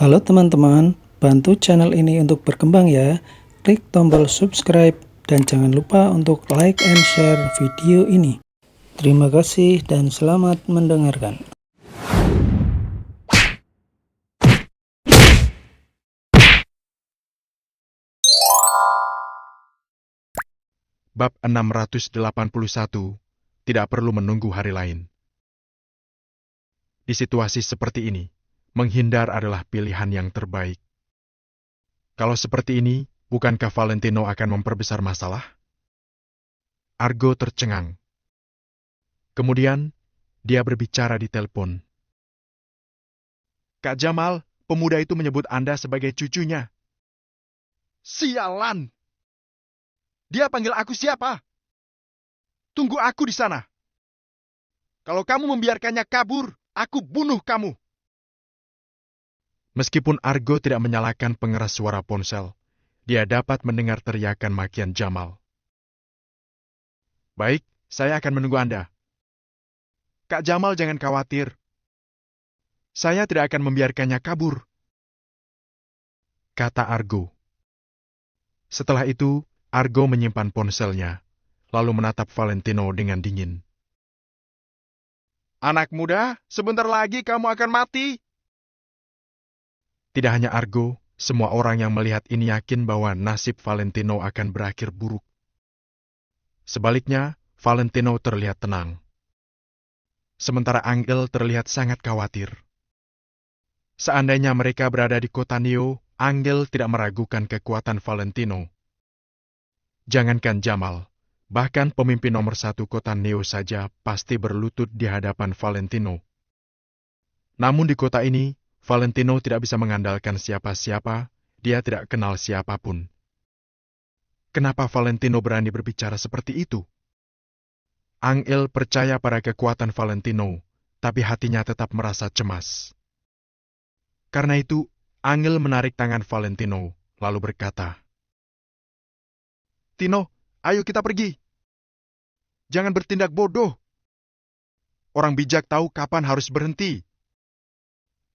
Halo teman-teman, bantu channel ini untuk berkembang ya. Klik tombol subscribe dan jangan lupa untuk like and share video ini. Terima kasih dan selamat mendengarkan. Bab 681, tidak perlu menunggu hari lain. Di situasi seperti ini, menghindar adalah pilihan yang terbaik. Kalau seperti ini, bukankah Valentino akan memperbesar masalah? Argo tercengang. Kemudian, dia berbicara di telepon. Kak Jamal, pemuda itu menyebut Anda sebagai cucunya. Sialan! Dia panggil aku siapa? Tunggu aku di sana. Kalau kamu membiarkannya kabur, aku bunuh kamu. Meskipun Argo tidak menyalakan pengeras suara ponsel, dia dapat mendengar teriakan makian Jamal. Baik, saya akan menunggu Anda. Kak Jamal jangan khawatir. Saya tidak akan membiarkannya kabur, kata Argo. Setelah itu, Argo menyimpan ponselnya, lalu menatap Valentino dengan dingin. Anak muda, sebentar lagi kamu akan mati. Tidak hanya Argo, semua orang yang melihat ini yakin bahwa nasib Valentino akan berakhir buruk. Sebaliknya, Valentino terlihat tenang. Sementara Angel terlihat sangat khawatir. Seandainya mereka berada di kota Neo, Angel tidak meragukan kekuatan Valentino. Jangankan Jamal, bahkan pemimpin nomor 1 kota Neo saja pasti berlutut di hadapan Valentino. Namun di kota ini, Valentino tidak bisa mengandalkan siapa-siapa, dia tidak kenal siapapun. Kenapa Valentino berani berbicara seperti itu? Angel percaya pada kekuatan Valentino, tapi hatinya tetap merasa cemas. Karena itu, Angel menarik tangan Valentino, lalu berkata, Tino, ayo kita pergi. Jangan bertindak bodoh. Orang bijak tahu kapan harus berhenti.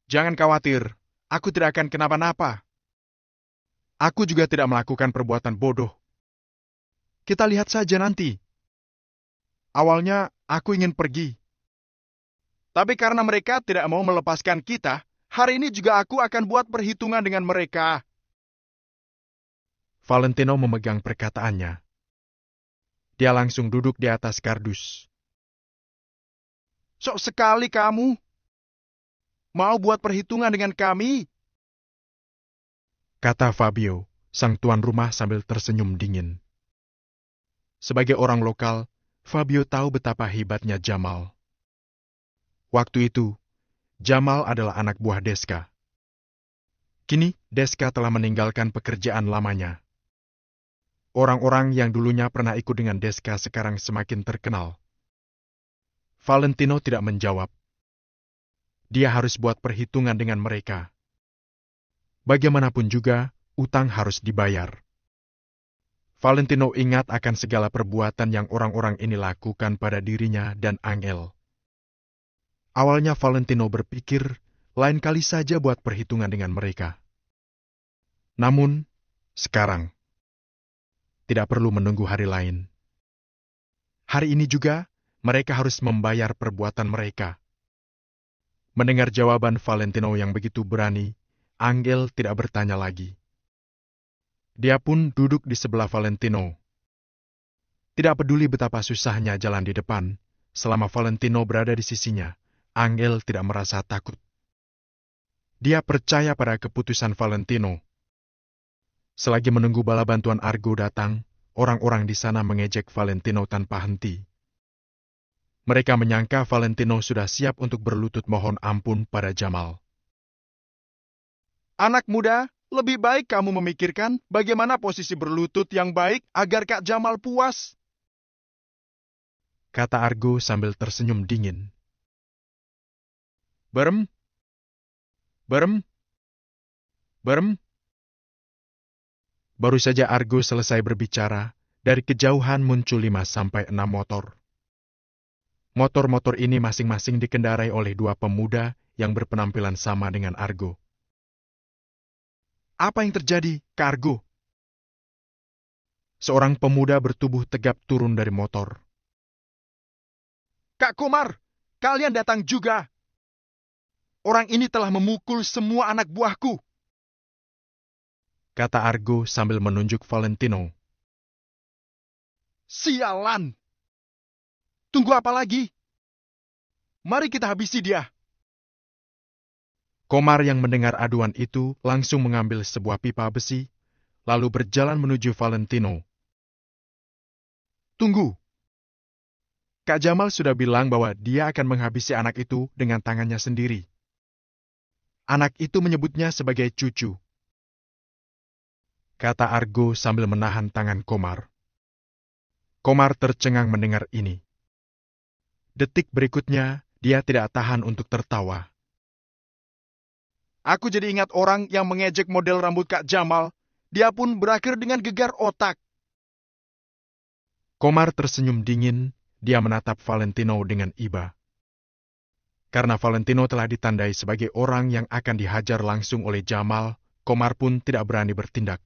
Jangan khawatir, aku tidak akan kenapa-napa. Aku juga tidak melakukan perbuatan bodoh. Kita lihat saja nanti. Awalnya, aku ingin pergi. Tapi karena mereka tidak mau melepaskan kita, hari ini juga aku akan buat perhitungan dengan mereka. Valentino memegang perkataannya. Dia langsung duduk di atas kardus. Sok sekali kamu. Mau buat perhitungan dengan kami? Kata Fabio, sang tuan rumah sambil tersenyum dingin. Sebagai orang lokal, Fabio tahu betapa hebatnya Jamal. Waktu itu, Jamal adalah anak buah Deska. Kini, Deska telah meninggalkan pekerjaan lamanya. Orang-orang yang dulunya pernah ikut dengan Deska sekarang semakin terkenal. Valentino tidak menjawab. Dia harus buat perhitungan dengan mereka. Bagaimanapun juga, utang harus dibayar. Valentino ingat akan segala perbuatan yang orang-orang ini lakukan pada dirinya dan Angel. Awalnya Valentino berpikir, lain kali saja buat perhitungan dengan mereka. Namun, sekarang, tidak perlu menunggu hari lain. Hari ini juga, mereka harus membayar perbuatan mereka. Mendengar jawaban Valentino yang begitu berani, Angel tidak bertanya lagi. Dia pun duduk di sebelah Valentino. Tidak peduli betapa susahnya jalan di depan, selama Valentino berada di sisinya, Angel tidak merasa takut. Dia percaya pada keputusan Valentino. Selagi menunggu bala bantuan Argo datang, orang-orang di sana mengejek Valentino tanpa henti. Mereka menyangka Valentino sudah siap untuk berlutut mohon ampun pada Jamal. Anak muda, lebih baik kamu memikirkan bagaimana posisi berlutut yang baik agar Kak Jamal puas. Kata Argo sambil tersenyum dingin. Berem, berem, berem. Baru saja Argo selesai berbicara, dari kejauhan muncul 5-6 motor. Motor-motor ini masing-masing dikendarai oleh 2 pemuda yang berpenampilan sama dengan Argo. Apa yang terjadi, Kak Argo? Seorang pemuda bertubuh tegap turun dari motor. Kak Komar, kalian datang juga. Orang ini telah memukul semua anak buahku, kata Argo sambil menunjuk Valentino. Sialan! Tunggu apa lagi? Mari kita habisi dia. Komar yang mendengar aduan itu langsung mengambil sebuah pipa besi, lalu berjalan menuju Valentino. Tunggu. Kak Jamal sudah bilang bahwa dia akan menghabisi anak itu dengan tangannya sendiri. Anak itu menyebutnya sebagai cucu, kata Argo sambil menahan tangan Komar. Komar tercengang mendengar ini. Detik berikutnya, dia tidak tahan untuk tertawa. Aku jadi ingat orang yang mengejek model rambut Kak Jamal. Dia pun berakhir dengan gegar otak. Komar tersenyum dingin, dia menatap Valentino dengan iba. Karena Valentino telah ditandai sebagai orang yang akan dihajar langsung oleh Jamal, Komar pun tidak berani bertindak.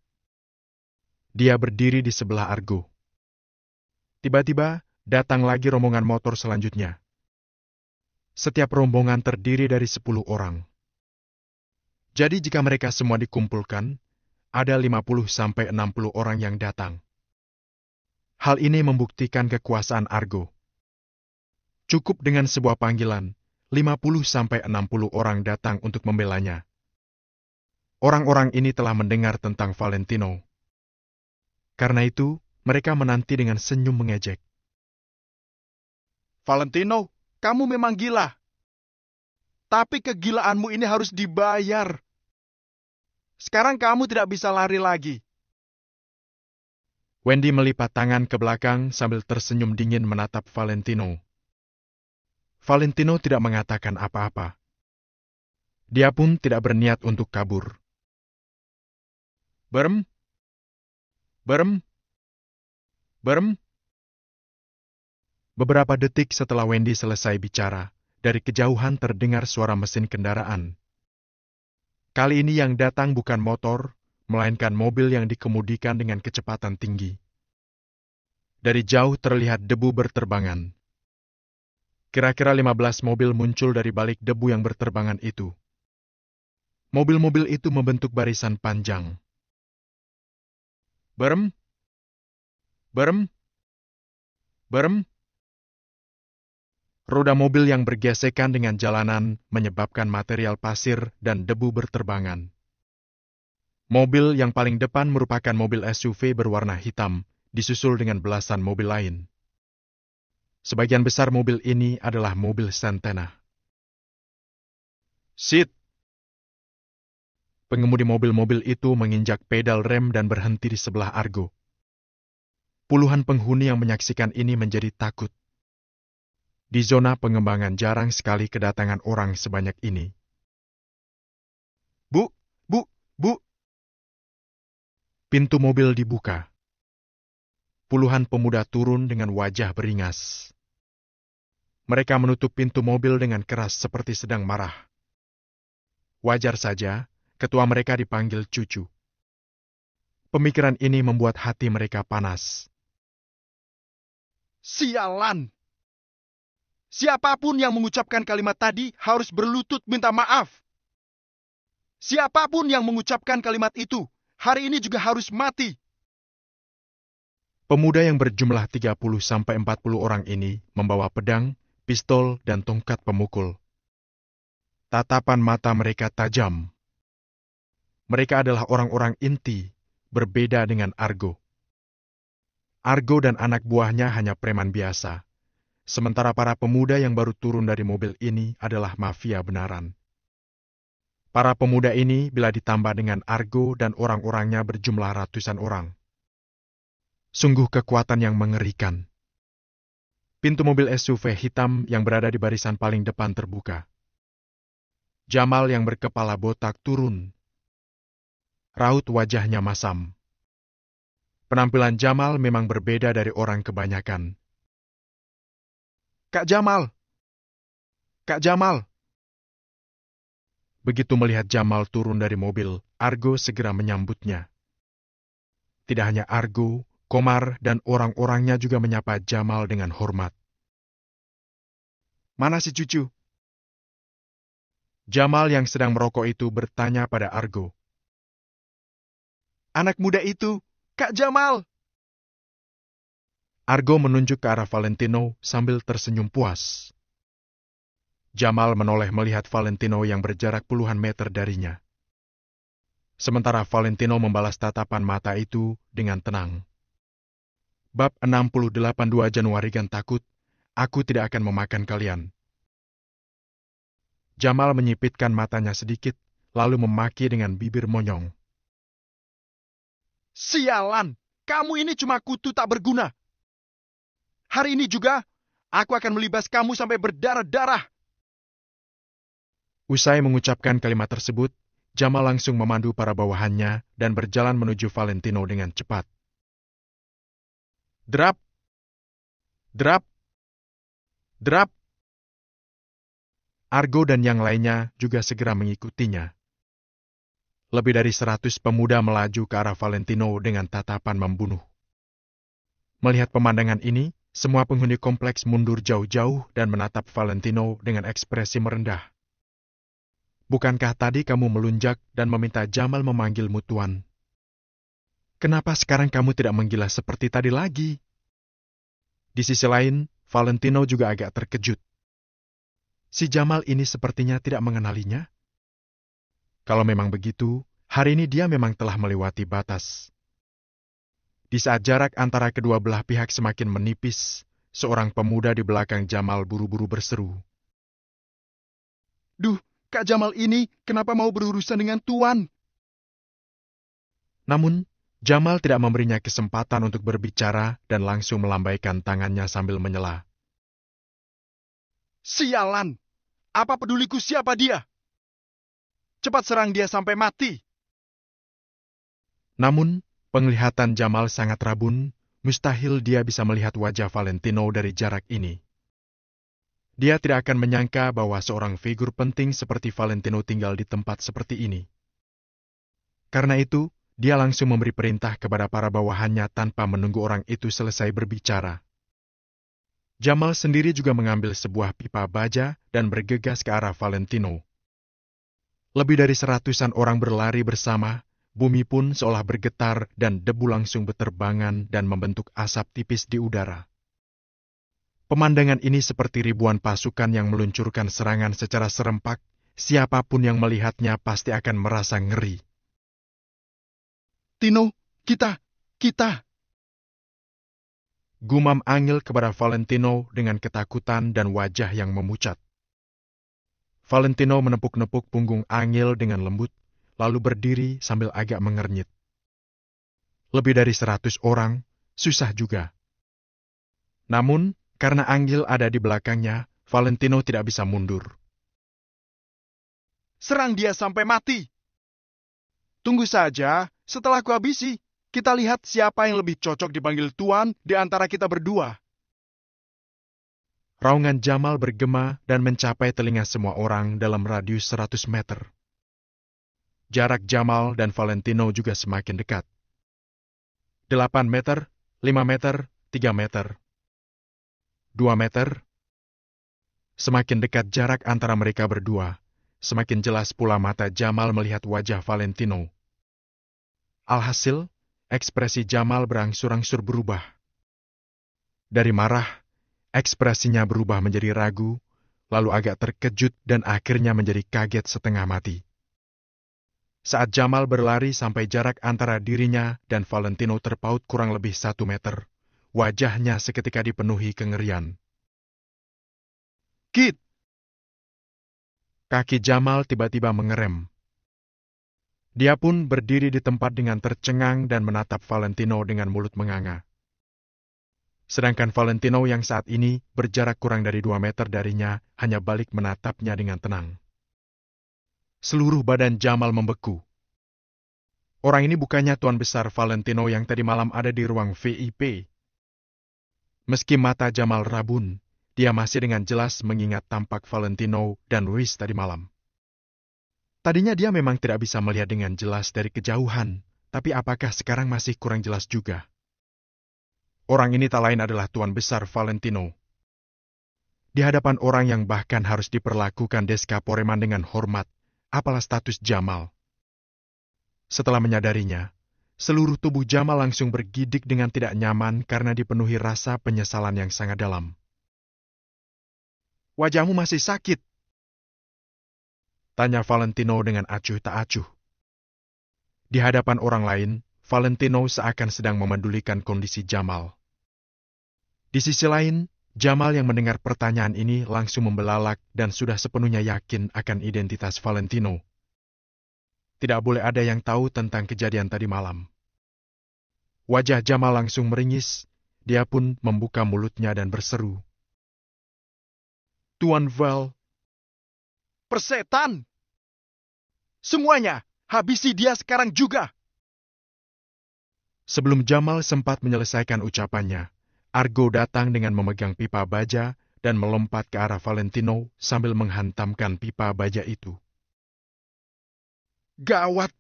Dia berdiri di sebelah Argo. Tiba-tiba, datang lagi rombongan motor selanjutnya. Setiap rombongan terdiri dari 10 orang. Jadi jika mereka semua dikumpulkan, ada 50-60 orang yang datang. Hal ini membuktikan kekuasaan Argo. Cukup dengan sebuah panggilan, 50-60 orang datang untuk membelanya. Orang-orang ini telah mendengar tentang Valentino. Karena itu, mereka menanti dengan senyum mengejek. Valentino, kamu memang gila. Tapi kegilaanmu ini harus dibayar. Sekarang kamu tidak bisa lari lagi. Wendy melipat tangan ke belakang sambil tersenyum dingin menatap Valentino. Valentino tidak mengatakan apa-apa. Dia pun tidak berniat untuk kabur. Berem, berem, berem. Beberapa detik setelah Wendy selesai bicara, dari kejauhan terdengar suara mesin kendaraan. Kali ini yang datang bukan motor, melainkan mobil yang dikemudikan dengan kecepatan tinggi. Dari jauh terlihat debu berterbangan. Kira-kira 15 mobil muncul dari balik debu yang berterbangan itu. Mobil-mobil itu membentuk barisan panjang. Berem, berem, berem. Roda mobil yang bergesekan dengan jalanan menyebabkan material pasir dan debu berterbangan. Mobil yang paling depan merupakan mobil SUV berwarna hitam, disusul dengan belasan mobil lain. Sebagian besar mobil ini adalah mobil Santana. Sit! Pengemudi mobil-mobil itu menginjak pedal rem dan berhenti di sebelah Argo. Puluhan penghuni yang menyaksikan ini menjadi takut. Di zona pengembangan jarang sekali kedatangan orang sebanyak ini. Bu! Pintu mobil dibuka. Puluhan pemuda turun dengan wajah beringas. Mereka menutup pintu mobil dengan keras seperti sedang marah. Wajar saja, ketua mereka dipanggil cucu. Pemikiran ini membuat hati mereka panas. Sialan! Siapapun yang mengucapkan kalimat tadi harus berlutut minta maaf. Siapapun yang mengucapkan kalimat itu, hari ini juga harus mati. Pemuda yang berjumlah 30-40 orang ini membawa pedang, pistol, dan tongkat pemukul. Tatapan mata mereka tajam. Mereka adalah orang-orang inti, berbeda dengan Argo. Argo dan anak buahnya hanya preman biasa. Sementara para pemuda yang baru turun dari mobil ini adalah mafia benaran. Para pemuda ini bila ditambah dengan Argo dan orang-orangnya berjumlah ratusan orang. Sungguh kekuatan yang mengerikan. Pintu mobil SUV hitam yang berada di barisan paling depan terbuka. Jamal yang berkepala botak turun. Raut wajahnya masam. Penampilan Jamal memang berbeda dari orang kebanyakan. Kak Jamal! Kak Jamal! Begitu melihat Jamal turun dari mobil, Argo segera menyambutnya. Tidak hanya Argo, Komar dan orang-orangnya juga menyapa Jamal dengan hormat. "Mana si cucu?" Jamal yang sedang merokok itu bertanya pada Argo. "Anak muda itu, Kak Jamal." Argo menunjuk ke arah Valentino sambil tersenyum puas. Jamal menoleh melihat Valentino yang berjarak puluhan meter darinya. Sementara Valentino membalas tatapan mata itu dengan tenang. Bab 68 2 Januari gan takut, aku tidak akan memakan kalian. Jamal menyipitkan matanya sedikit, lalu memaki dengan bibir monyong. "Sialan, kamu ini cuma kutu tak berguna. Hari ini juga, aku akan melibas kamu sampai berdarah-darah." Usai mengucapkan kalimat tersebut, Jamal langsung memandu para bawahannya dan berjalan menuju Valentino dengan cepat. Drap! Drap! Drap! Argo dan yang lainnya juga segera mengikutinya. Lebih dari 100 pemuda melaju ke arah Valentino dengan tatapan membunuh. Melihat pemandangan ini, semua penghuni kompleks mundur jauh-jauh dan menatap Valentino dengan ekspresi merendah. "Bukankah tadi kamu melunjak dan meminta Jamal memanggilmu Tuan? Kenapa sekarang kamu tidak menggila seperti tadi lagi?" Di sisi lain, Valentino juga agak terkejut. Si Jamal ini sepertinya tidak mengenalinya. Kalau memang begitu, hari ini dia memang telah melewati batas. Di saat jarak antara kedua belah pihak semakin menipis, seorang pemuda di belakang Jamal buru-buru berseru. "Duh, Kak Jamal ini kenapa mau berurusan dengan Tuan?" Namun, Jamal tidak memberinya kesempatan untuk berbicara dan langsung melambaikan tangannya sambil menyela. "Sialan! Apa peduliku siapa dia? Cepat serang dia sampai mati." Namun, penglihatan Jamal sangat rabun, mustahil dia bisa melihat wajah Valentino dari jarak ini. Dia tidak akan menyangka bahwa seorang figur penting seperti Valentino tinggal di tempat seperti ini. Karena itu, dia langsung memberi perintah kepada para bawahannya tanpa menunggu orang itu selesai berbicara. Jamal sendiri juga mengambil sebuah pipa baja dan bergegas ke arah Valentino. Lebih dari 100-an orang berlari bersama, bumi pun seolah bergetar dan debu langsung beterbangan dan membentuk asap tipis di udara. Pemandangan ini seperti ribuan pasukan yang meluncurkan serangan secara serempak, siapapun yang melihatnya pasti akan merasa ngeri. "Tino, kita! Gumam Angil kepada Valentino dengan ketakutan dan wajah yang memucat. Valentino menepuk-nepuk punggung Angil dengan lembut, lalu berdiri sambil agak mengernyit. Lebih dari 100 orang, susah juga. Namun, karena Angil ada di belakangnya, Valentino tidak bisa mundur. "Serang dia sampai mati! Tunggu saja, setelah kuhabisi, kita lihat siapa yang lebih cocok dipanggil Tuan di antara kita berdua." Raungan Jamal bergema dan mencapai telinga semua orang dalam radius 100 meter. Jarak Jamal dan Valentino juga semakin dekat. 8 meter, 5 meter, 3 meter. 2 meter. Semakin dekat jarak antara mereka berdua, semakin jelas pula mata Jamal melihat wajah Valentino. Alhasil, ekspresi Jamal berangsur-angsur berubah. Dari marah, ekspresinya berubah menjadi ragu, lalu agak terkejut dan akhirnya menjadi kaget setengah mati. Saat Jamal berlari sampai jarak antara dirinya dan Valentino terpaut kurang lebih 1 meter, wajahnya seketika dipenuhi kengerian. "Kit!" Kaki Jamal tiba-tiba mengerem. Dia pun berdiri di tempat dengan tercengang dan menatap Valentino dengan mulut menganga. Sedangkan Valentino yang saat ini berjarak kurang dari 2 meter darinya hanya balik menatapnya dengan tenang. Seluruh badan Jamal membeku. Orang ini bukannya tuan besar Valentino yang tadi malam ada di ruang VIP. Meski mata Jamal rabun, dia masih dengan jelas mengingat tampak Valentino dan Ruiz tadi malam. Tadinya dia memang tidak bisa melihat dengan jelas dari kejauhan, tapi apakah sekarang masih kurang jelas juga? Orang ini tak lain adalah Tuan Besar Valentino. Di hadapan orang yang bahkan harus diperlakukan Deska Poreman dengan hormat, apalah status Jamal. Setelah menyadarinya, seluruh tubuh Jamal langsung bergidik dengan tidak nyaman karena dipenuhi rasa penyesalan yang sangat dalam. "Wajahmu masih sakit?" tanya Valentino dengan acuh tak acuh. Di hadapan orang lain, Valentino seakan sedang memedulikan kondisi Jamal. Di sisi lain, Jamal yang mendengar pertanyaan ini langsung membelalak dan sudah sepenuhnya yakin akan identitas Valentino. Tidak boleh ada yang tahu tentang kejadian tadi malam. Wajah Jamal langsung meringis, dia pun membuka mulutnya dan berseru. "Tuan Val, persetan! Semuanya, habisi dia sekarang juga!" Sebelum Jamal sempat menyelesaikan ucapannya, Argo datang dengan memegang pipa baja dan melompat ke arah Valentino sambil menghantamkan pipa baja itu. "Gawat!"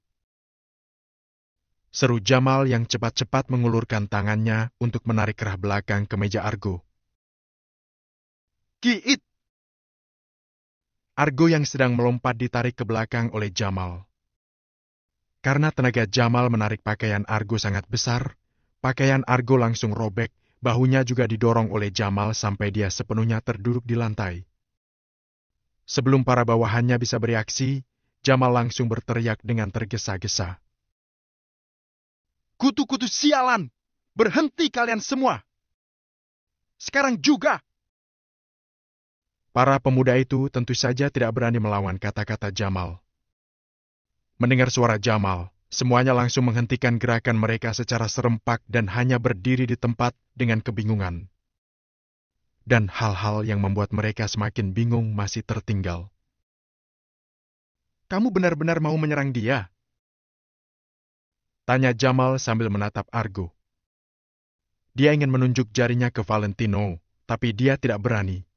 seru Jamal yang cepat-cepat mengulurkan tangannya untuk menarik kerah belakang ke meja Argo. "Kiit!" Argo yang sedang melompat ditarik ke belakang oleh Jamal. Karena tenaga Jamal menarik pakaian Argo sangat besar, pakaian Argo langsung robek. Bahunya juga didorong oleh Jamal sampai dia sepenuhnya terduduk di lantai. Sebelum para bawahannya bisa bereaksi, Jamal langsung berteriak dengan tergesa-gesa. "Kutu-kutu sialan! Berhenti kalian semua! Sekarang juga!" Para pemuda itu tentu saja tidak berani melawan kata-kata Jamal. Mendengar suara Jamal, semuanya langsung menghentikan gerakan mereka secara serempak dan hanya berdiri di tempat dengan kebingungan. Dan hal-hal yang membuat mereka semakin bingung masih tertinggal. "Kamu benar-benar mau menyerang dia?" tanya Jamal sambil menatap Argo. Dia ingin menunjuk jarinya ke Valentino, tapi dia tidak berani.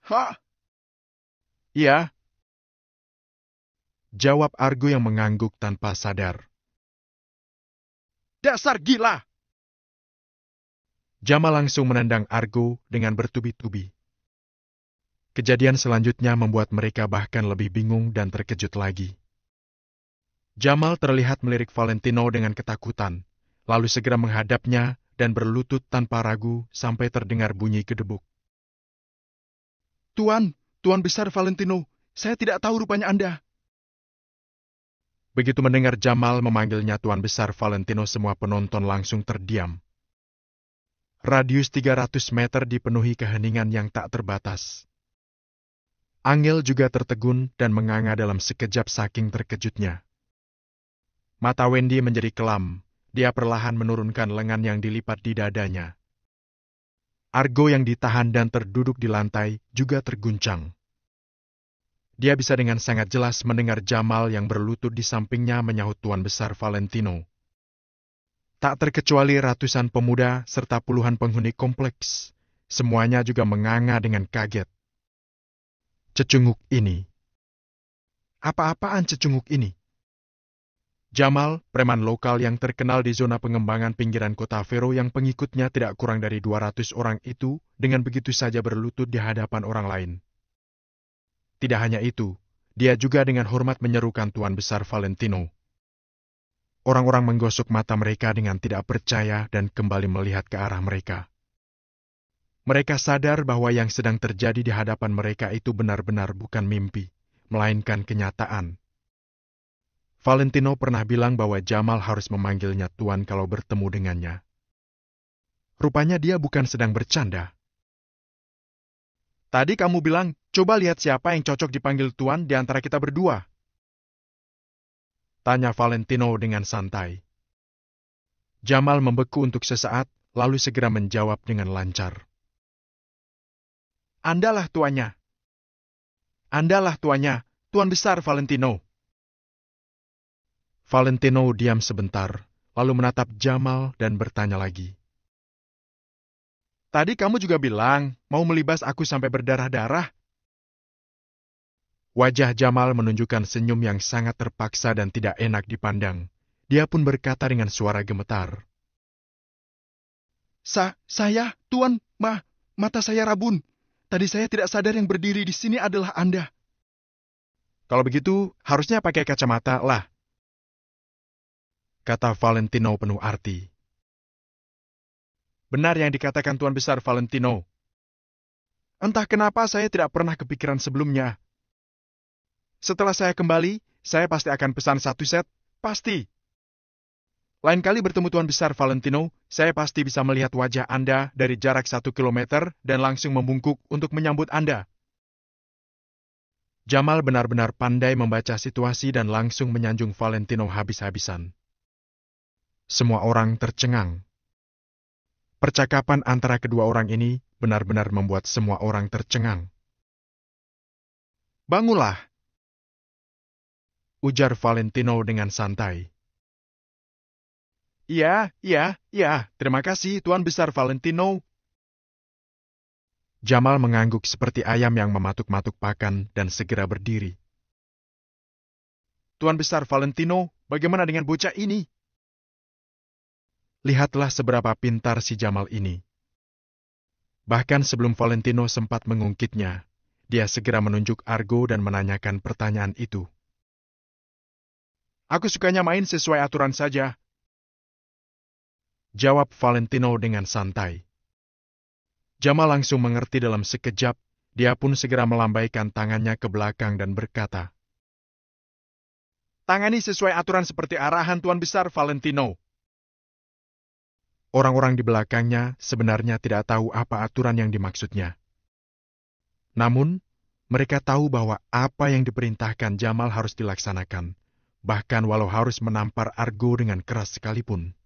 "Hah? Iya," jawab Argo yang mengangguk tanpa sadar. "Dasar gila!" Jamal langsung menendang Argo dengan bertubi-tubi. Kejadian selanjutnya membuat mereka bahkan lebih bingung dan terkejut lagi. Jamal terlihat melirik Valentino dengan ketakutan, lalu segera menghadapnya dan berlutut tanpa ragu sampai terdengar bunyi gedebuk. Tuan Besar Valentino, saya tidak tahu rupanya Anda." Begitu mendengar Jamal memanggilnya Tuan Besar Valentino, semua penonton langsung terdiam. Radius 300 meter dipenuhi keheningan yang tak terbatas. Angel juga tertegun dan menganga dalam sekejap saking terkejutnya. Mata Wendy menjadi kelam, dia perlahan menurunkan lengan yang dilipat di dadanya. Argo yang ditahan dan terduduk di lantai juga terguncang. Dia bisa dengan sangat jelas mendengar Jamal yang berlutut di sampingnya menyahut Tuan Besar Valentino. Tak terkecuali ratusan pemuda serta puluhan penghuni kompleks, semuanya juga menganga dengan kaget. Cecunguk ini. Apa-apaan cecunguk ini? Jamal, preman lokal yang terkenal di zona pengembangan pinggiran kota Vero yang pengikutnya tidak kurang dari 200 orang itu, dengan begitu saja berlutut di hadapan orang lain. Tidak hanya itu, dia juga dengan hormat menyerukan Tuan Besar Valentino. Orang-orang menggosok mata mereka dengan tidak percaya dan kembali melihat ke arah mereka. Mereka sadar bahwa yang sedang terjadi di hadapan mereka itu benar-benar bukan mimpi, melainkan kenyataan. Valentino pernah bilang bahwa Jamal harus memanggilnya Tuan kalau bertemu dengannya. Rupanya dia bukan sedang bercanda. "Tadi kamu bilang, coba lihat siapa yang cocok dipanggil Tuan di antara kita berdua," tanya Valentino dengan santai. Jamal membeku untuk sesaat, lalu segera menjawab dengan lancar. "Andalah tuannya. Andalah tuannya, Tuan Besar Valentino." Valentino diam sebentar, lalu menatap Jamal dan bertanya lagi. "Tadi kamu juga bilang mau melibas aku sampai berdarah-darah." Wajah Jamal menunjukkan senyum yang sangat terpaksa dan tidak enak dipandang. Dia pun berkata dengan suara gemetar. Saya, Tuan, mata saya rabun. Tadi saya tidak sadar yang berdiri di sini adalah Anda. Kalau begitu, harusnya pakai kacamata lah, kata Valentino penuh arti. Benar yang dikatakan Tuan Besar Valentino. Entah kenapa saya tidak pernah kepikiran sebelumnya. Setelah saya kembali, saya pasti akan pesan 1 set, pasti. Lain kali bertemu Tuan Besar Valentino, saya pasti bisa melihat wajah Anda dari jarak 1 kilometer dan langsung membungkuk untuk menyambut Anda. Jamal benar-benar pandai membaca situasi dan langsung menyanjung Valentino habis-habisan. Semua orang tercengang. Percakapan antara kedua orang ini benar-benar membuat semua orang tercengang. Bangunlah, ujar Valentino dengan santai. Iya, terima kasih Tuan Besar Valentino. Jamal mengangguk seperti ayam yang mematuk-matuk pakan dan segera berdiri. Tuan Besar Valentino, bagaimana dengan bocah ini? Lihatlah seberapa pintar si Jamal ini. Bahkan sebelum Valentino sempat mengungkitnya, dia segera menunjuk Argo dan menanyakan pertanyaan itu. Aku sukanya main sesuai aturan saja, jawab Valentino dengan santai. Jamal langsung mengerti dalam sekejap, dia pun segera melambaikan tangannya ke belakang dan berkata, Tangani sesuai aturan seperti arahan Tuan Besar Valentino. Orang-orang di belakangnya sebenarnya tidak tahu apa aturan yang dimaksudnya. Namun, mereka tahu bahwa apa yang diperintahkan Jamal harus dilaksanakan, bahkan walau harus menampar Argo dengan keras sekalipun.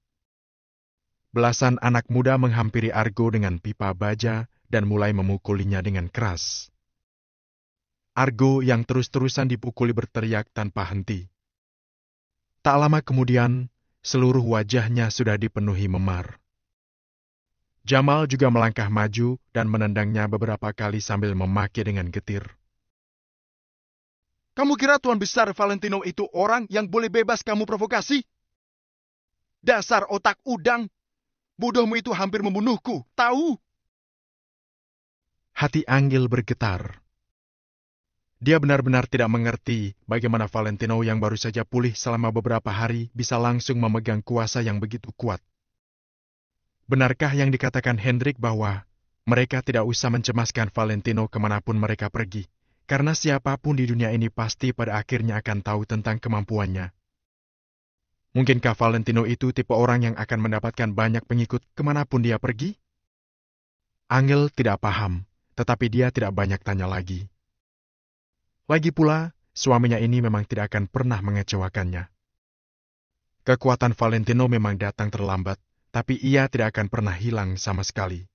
Belasan anak muda menghampiri Argo dengan pipa baja dan mulai memukulinya dengan keras. Argo yang terus-terusan dipukuli berteriak tanpa henti. Tak lama kemudian, seluruh wajahnya sudah dipenuhi memar. Jamal juga melangkah maju dan menendangnya beberapa kali sambil memaki dengan getir. Kamu kira Tuan Besar Valentino itu orang yang boleh bebas kamu provokasi? Dasar otak udang! Bodohmu itu hampir membunuhku, tahu? Hati Anggil bergetar. Dia benar-benar tidak mengerti bagaimana Valentino yang baru saja pulih selama beberapa hari bisa langsung memegang kuasa yang begitu kuat. Benarkah yang dikatakan Hendrik bahwa mereka tidak usah mencemaskan Valentino kemanapun mereka pergi, karena siapapun di dunia ini pasti pada akhirnya akan tahu tentang kemampuannya. Mungkinkah Valentino itu tipe orang yang akan mendapatkan banyak pengikut kemanapun dia pergi? Anggil tidak paham, tetapi dia tidak banyak tanya lagi. Lagi pula, suaminya ini memang tidak akan pernah mengecewakannya. Kekuatan Valentino memang datang terlambat, tapi ia tidak akan pernah hilang sama sekali.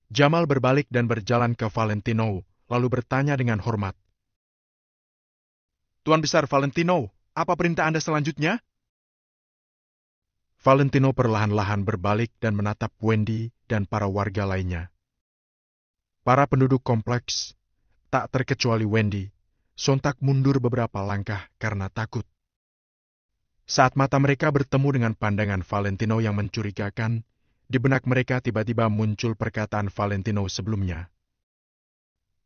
Jamal berbalik dan berjalan ke Valentino, lalu bertanya dengan hormat. Tuan Besar Valentino, apa perintah Anda selanjutnya? Valentino perlahan-lahan berbalik dan menatap Wendy dan para warga lainnya. Para penduduk kompleks, tak terkecuali Wendy, sontak mundur beberapa langkah karena takut. Saat mata mereka bertemu dengan pandangan Valentino yang mencurigakan, di benak mereka tiba-tiba muncul perkataan Valentino sebelumnya.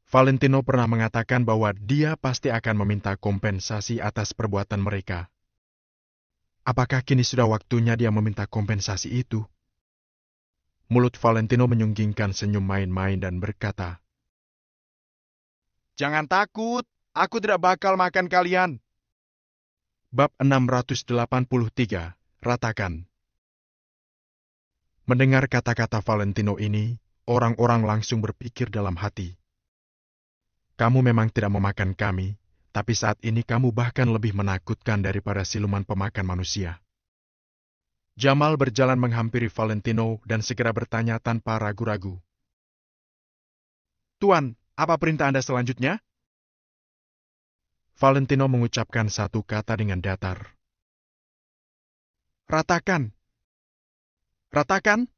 Valentino pernah mengatakan bahwa dia pasti akan meminta kompensasi atas perbuatan mereka. Apakah kini sudah waktunya dia meminta kompensasi itu? Mulut Valentino menyunggingkan senyum main-main dan berkata, Jangan takut, aku tidak bakal makan kalian. Bab 683, Ratakan. Mendengar kata-kata Valentino ini, orang-orang langsung berpikir dalam hati. Kamu memang tidak memakan kami, tapi saat ini kamu bahkan lebih menakutkan daripada siluman pemakan manusia. Jamal berjalan menghampiri Valentino dan segera bertanya tanpa ragu-ragu. Tuan, apa perintah Anda selanjutnya? Valentino mengucapkan satu kata dengan datar. Ratakan. Ratakan?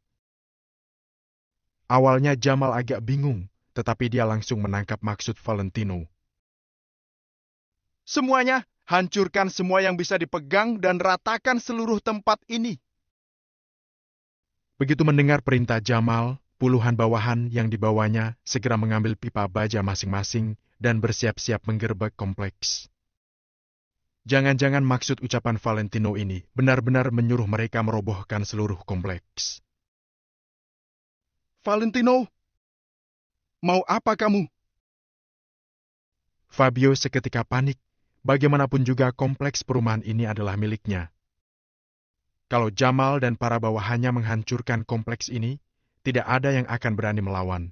Awalnya Jamal agak bingung, tetapi dia langsung menangkap maksud Valentino. Semuanya, hancurkan semua yang bisa dipegang dan ratakan seluruh tempat ini. Begitu mendengar perintah Jamal, puluhan bawahan yang dibawanya segera mengambil pipa baja masing-masing dan bersiap-siap menggerebek kompleks. Jangan-jangan maksud ucapan Valentino ini benar-benar menyuruh mereka merobohkan seluruh kompleks. Valentino, mau apa kamu? Fabio seketika panik. Bagaimanapun juga kompleks perumahan ini adalah miliknya. Kalau Jamal dan para bawahannya menghancurkan kompleks ini, tidak ada yang akan berani melawan.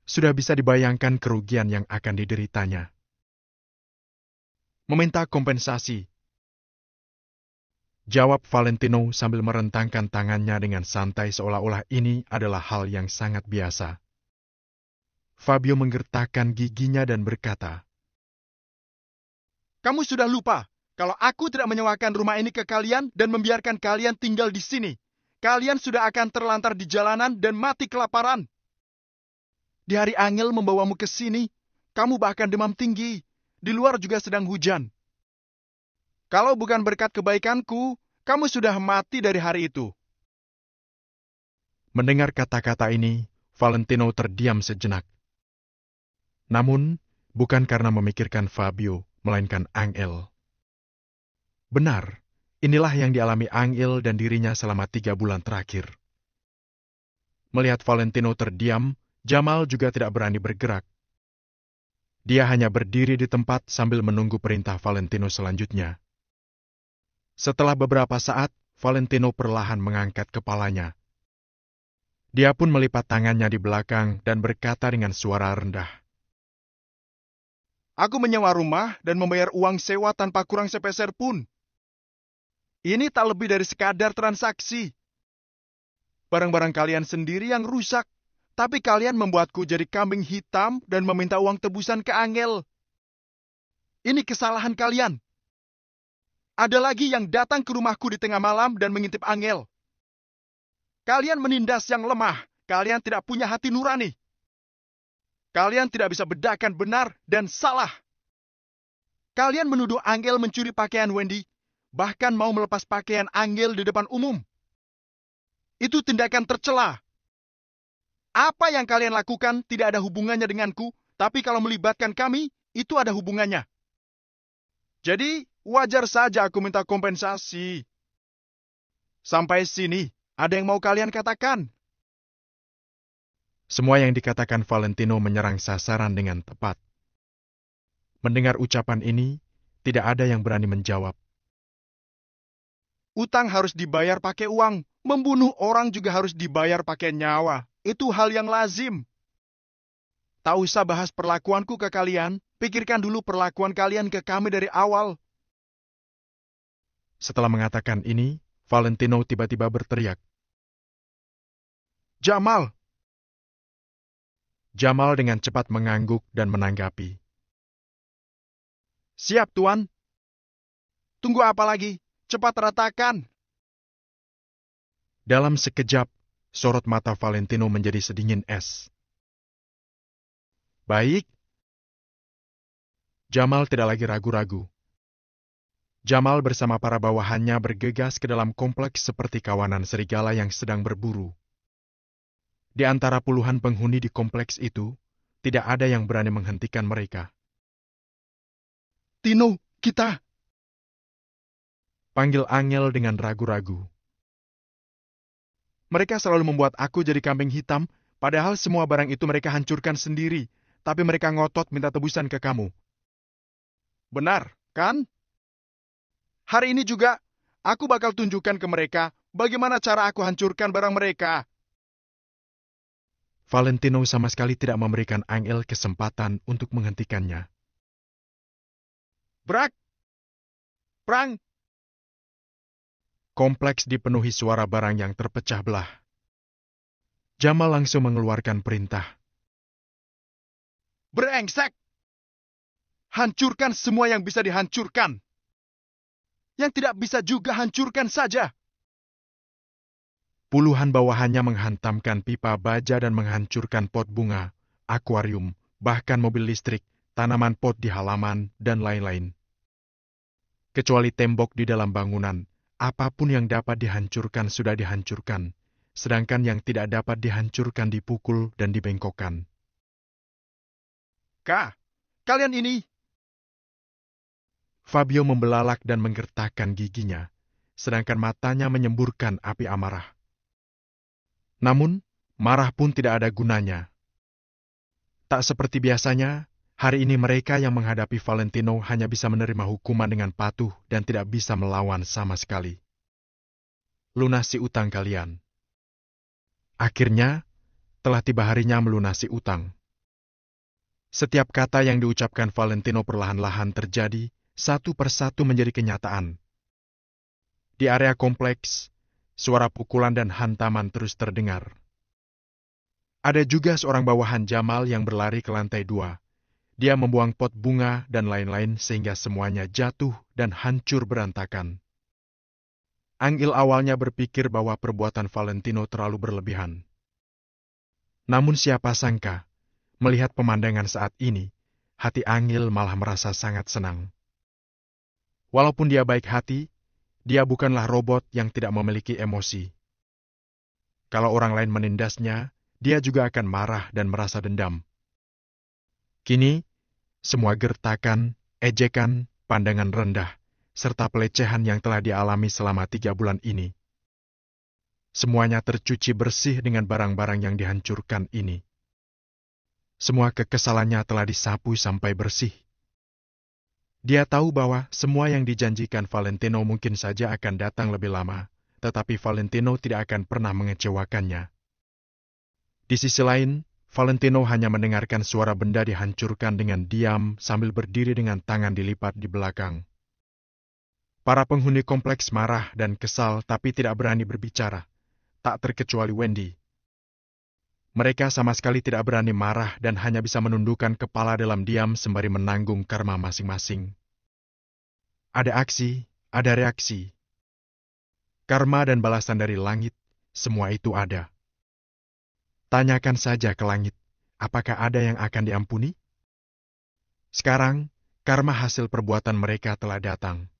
Sudah bisa dibayangkan kerugian yang akan dideritanya. Meminta kompensasi. Jawab Valentino sambil merentangkan tangannya dengan santai seolah-olah ini adalah hal yang sangat biasa. Fabio menggertakkan giginya dan berkata, "Kamu sudah lupa kalau aku tidak menyewakan rumah ini ke kalian dan membiarkan kalian tinggal di sini. Kalian sudah akan terlantar di jalanan dan mati kelaparan. Di hari angel membawamu ke sini, kamu bahkan demam tinggi. Di luar juga sedang hujan. Kalau bukan berkat kebaikanku, kamu sudah mati dari hari itu." Mendengar kata-kata ini, Valentino terdiam sejenak. Namun, bukan karena memikirkan Fabio, melainkan Angel. Benar, inilah yang dialami Angel dan dirinya selama 3 bulan terakhir. Melihat Valentino terdiam, Jamal juga tidak berani bergerak. Dia hanya berdiri di tempat sambil menunggu perintah Valentino selanjutnya. Setelah beberapa saat, Valentino perlahan mengangkat kepalanya. Dia pun melipat tangannya di belakang dan berkata dengan suara rendah, "Aku menyewa rumah dan membayar uang sewa tanpa kurang sepeser pun. Ini tak lebih dari sekadar transaksi. Barang-barang kalian sendiri yang rusak, tapi kalian membuatku jadi kambing hitam dan meminta uang tebusan ke Angel. Ini kesalahan kalian. Ada lagi yang datang ke rumahku di tengah malam dan mengintip Angel. Kalian menindas yang lemah, kalian tidak punya hati nurani. Kalian tidak bisa bedakan benar dan salah. Kalian menuduh Angel mencuri pakaian Wendy, bahkan mau melepas pakaian Angel di depan umum. Itu tindakan tercela. Apa yang kalian lakukan tidak ada hubungannya denganku, tapi kalau melibatkan kami, itu ada hubungannya. Jadi, wajar saja aku minta kompensasi. Sampai sini, ada yang mau kalian katakan?" Semua yang dikatakan Valentino menyerang sasaran dengan tepat. Mendengar ucapan ini, tidak ada yang berani menjawab. Utang harus dibayar pakai uang. Membunuh orang juga harus dibayar pakai nyawa. Itu hal yang lazim. Tak usah bahas perlakuanku ke kalian. Pikirkan dulu perlakuan kalian ke kami dari awal. Setelah mengatakan ini, Valentino tiba-tiba berteriak, "Jamal!" Jamal dengan cepat mengangguk dan menanggapi, "Siap, Tuan. Tunggu apa lagi? Cepat ratakan." Dalam sekejap, sorot mata Valentino menjadi sedingin es. "Baik." Jamal tidak lagi ragu-ragu. Jamal bersama para bawahannya bergegas ke dalam kompleks seperti kawanan serigala yang sedang berburu. Di antara puluhan penghuni di kompleks itu, tidak ada yang berani menghentikan mereka. "Tino, kita!" panggil Angel dengan ragu-ragu. "Mereka selalu membuat aku jadi kambing hitam, padahal semua barang itu mereka hancurkan sendiri, tapi mereka ngotot minta tebusan ke kamu. Benar, kan? Hari ini juga, aku bakal tunjukkan ke mereka bagaimana cara aku hancurkan barang mereka." Valentino sama sekali tidak memberikan Angel kesempatan untuk menghentikannya. "Brak! Prang!" Kompleks dipenuhi suara barang yang terpecah belah. Jamal langsung mengeluarkan perintah. "Brengsek! Hancurkan semua yang bisa dihancurkan. Yang tidak bisa juga hancurkan saja." Puluhan bawahannya menghantamkan pipa baja dan menghancurkan pot bunga, akuarium, bahkan mobil listrik, tanaman pot di halaman, dan lain-lain. Kecuali tembok di dalam bangunan, apapun yang dapat dihancurkan sudah dihancurkan, sedangkan yang tidak dapat dihancurkan dipukul dan dibengkokkan. "Kak, kalian ini!" Fabio membelalak dan menggertakkan giginya, sedangkan matanya menyemburkan api amarah. Namun, marah pun tidak ada gunanya. Tak seperti biasanya, hari ini mereka yang menghadapi Valentino hanya bisa menerima hukuman dengan patuh dan tidak bisa melawan sama sekali. Lunasi utang kalian. Akhirnya, telah tiba harinya melunasi utang. Setiap kata yang diucapkan Valentino perlahan-lahan terjadi, satu persatu menjadi kenyataan. Di area kompleks, suara pukulan dan hantaman terus terdengar. Ada juga seorang bawahan Jamal yang berlari ke lantai 2. Dia membuang pot bunga dan lain-lain sehingga semuanya jatuh dan hancur berantakan. Angil awalnya berpikir bahwa perbuatan Valentino terlalu berlebihan. Namun siapa sangka, melihat pemandangan saat ini, hati Angil malah merasa sangat senang. Walaupun dia baik hati, dia bukanlah robot yang tidak memiliki emosi. Kalau orang lain menindasnya, dia juga akan marah dan merasa dendam. Kini, semua gertakan, ejekan, pandangan rendah, serta pelecehan yang telah dialami selama 3 bulan ini, semuanya tercuci bersih dengan barang-barang yang dihancurkan ini. Semua kekesalannya telah disapu sampai bersih. Dia tahu bahwa semua yang dijanjikan Valentino mungkin saja akan datang lebih lama, tetapi Valentino tidak akan pernah mengecewakannya. Di sisi lain, Valentino hanya mendengarkan suara benda dihancurkan dengan diam sambil berdiri dengan tangan dilipat di belakang. Para penghuni kompleks marah dan kesal tapi tidak berani berbicara, tak terkecuali Wendy. Mereka sama sekali tidak berani marah dan hanya bisa menundukkan kepala dalam diam sembari menanggung karma masing-masing. Ada aksi, ada reaksi. Karma dan balasan dari langit, semua itu ada. Tanyakan saja ke langit, apakah ada yang akan diampuni? Sekarang, karma hasil perbuatan mereka telah datang.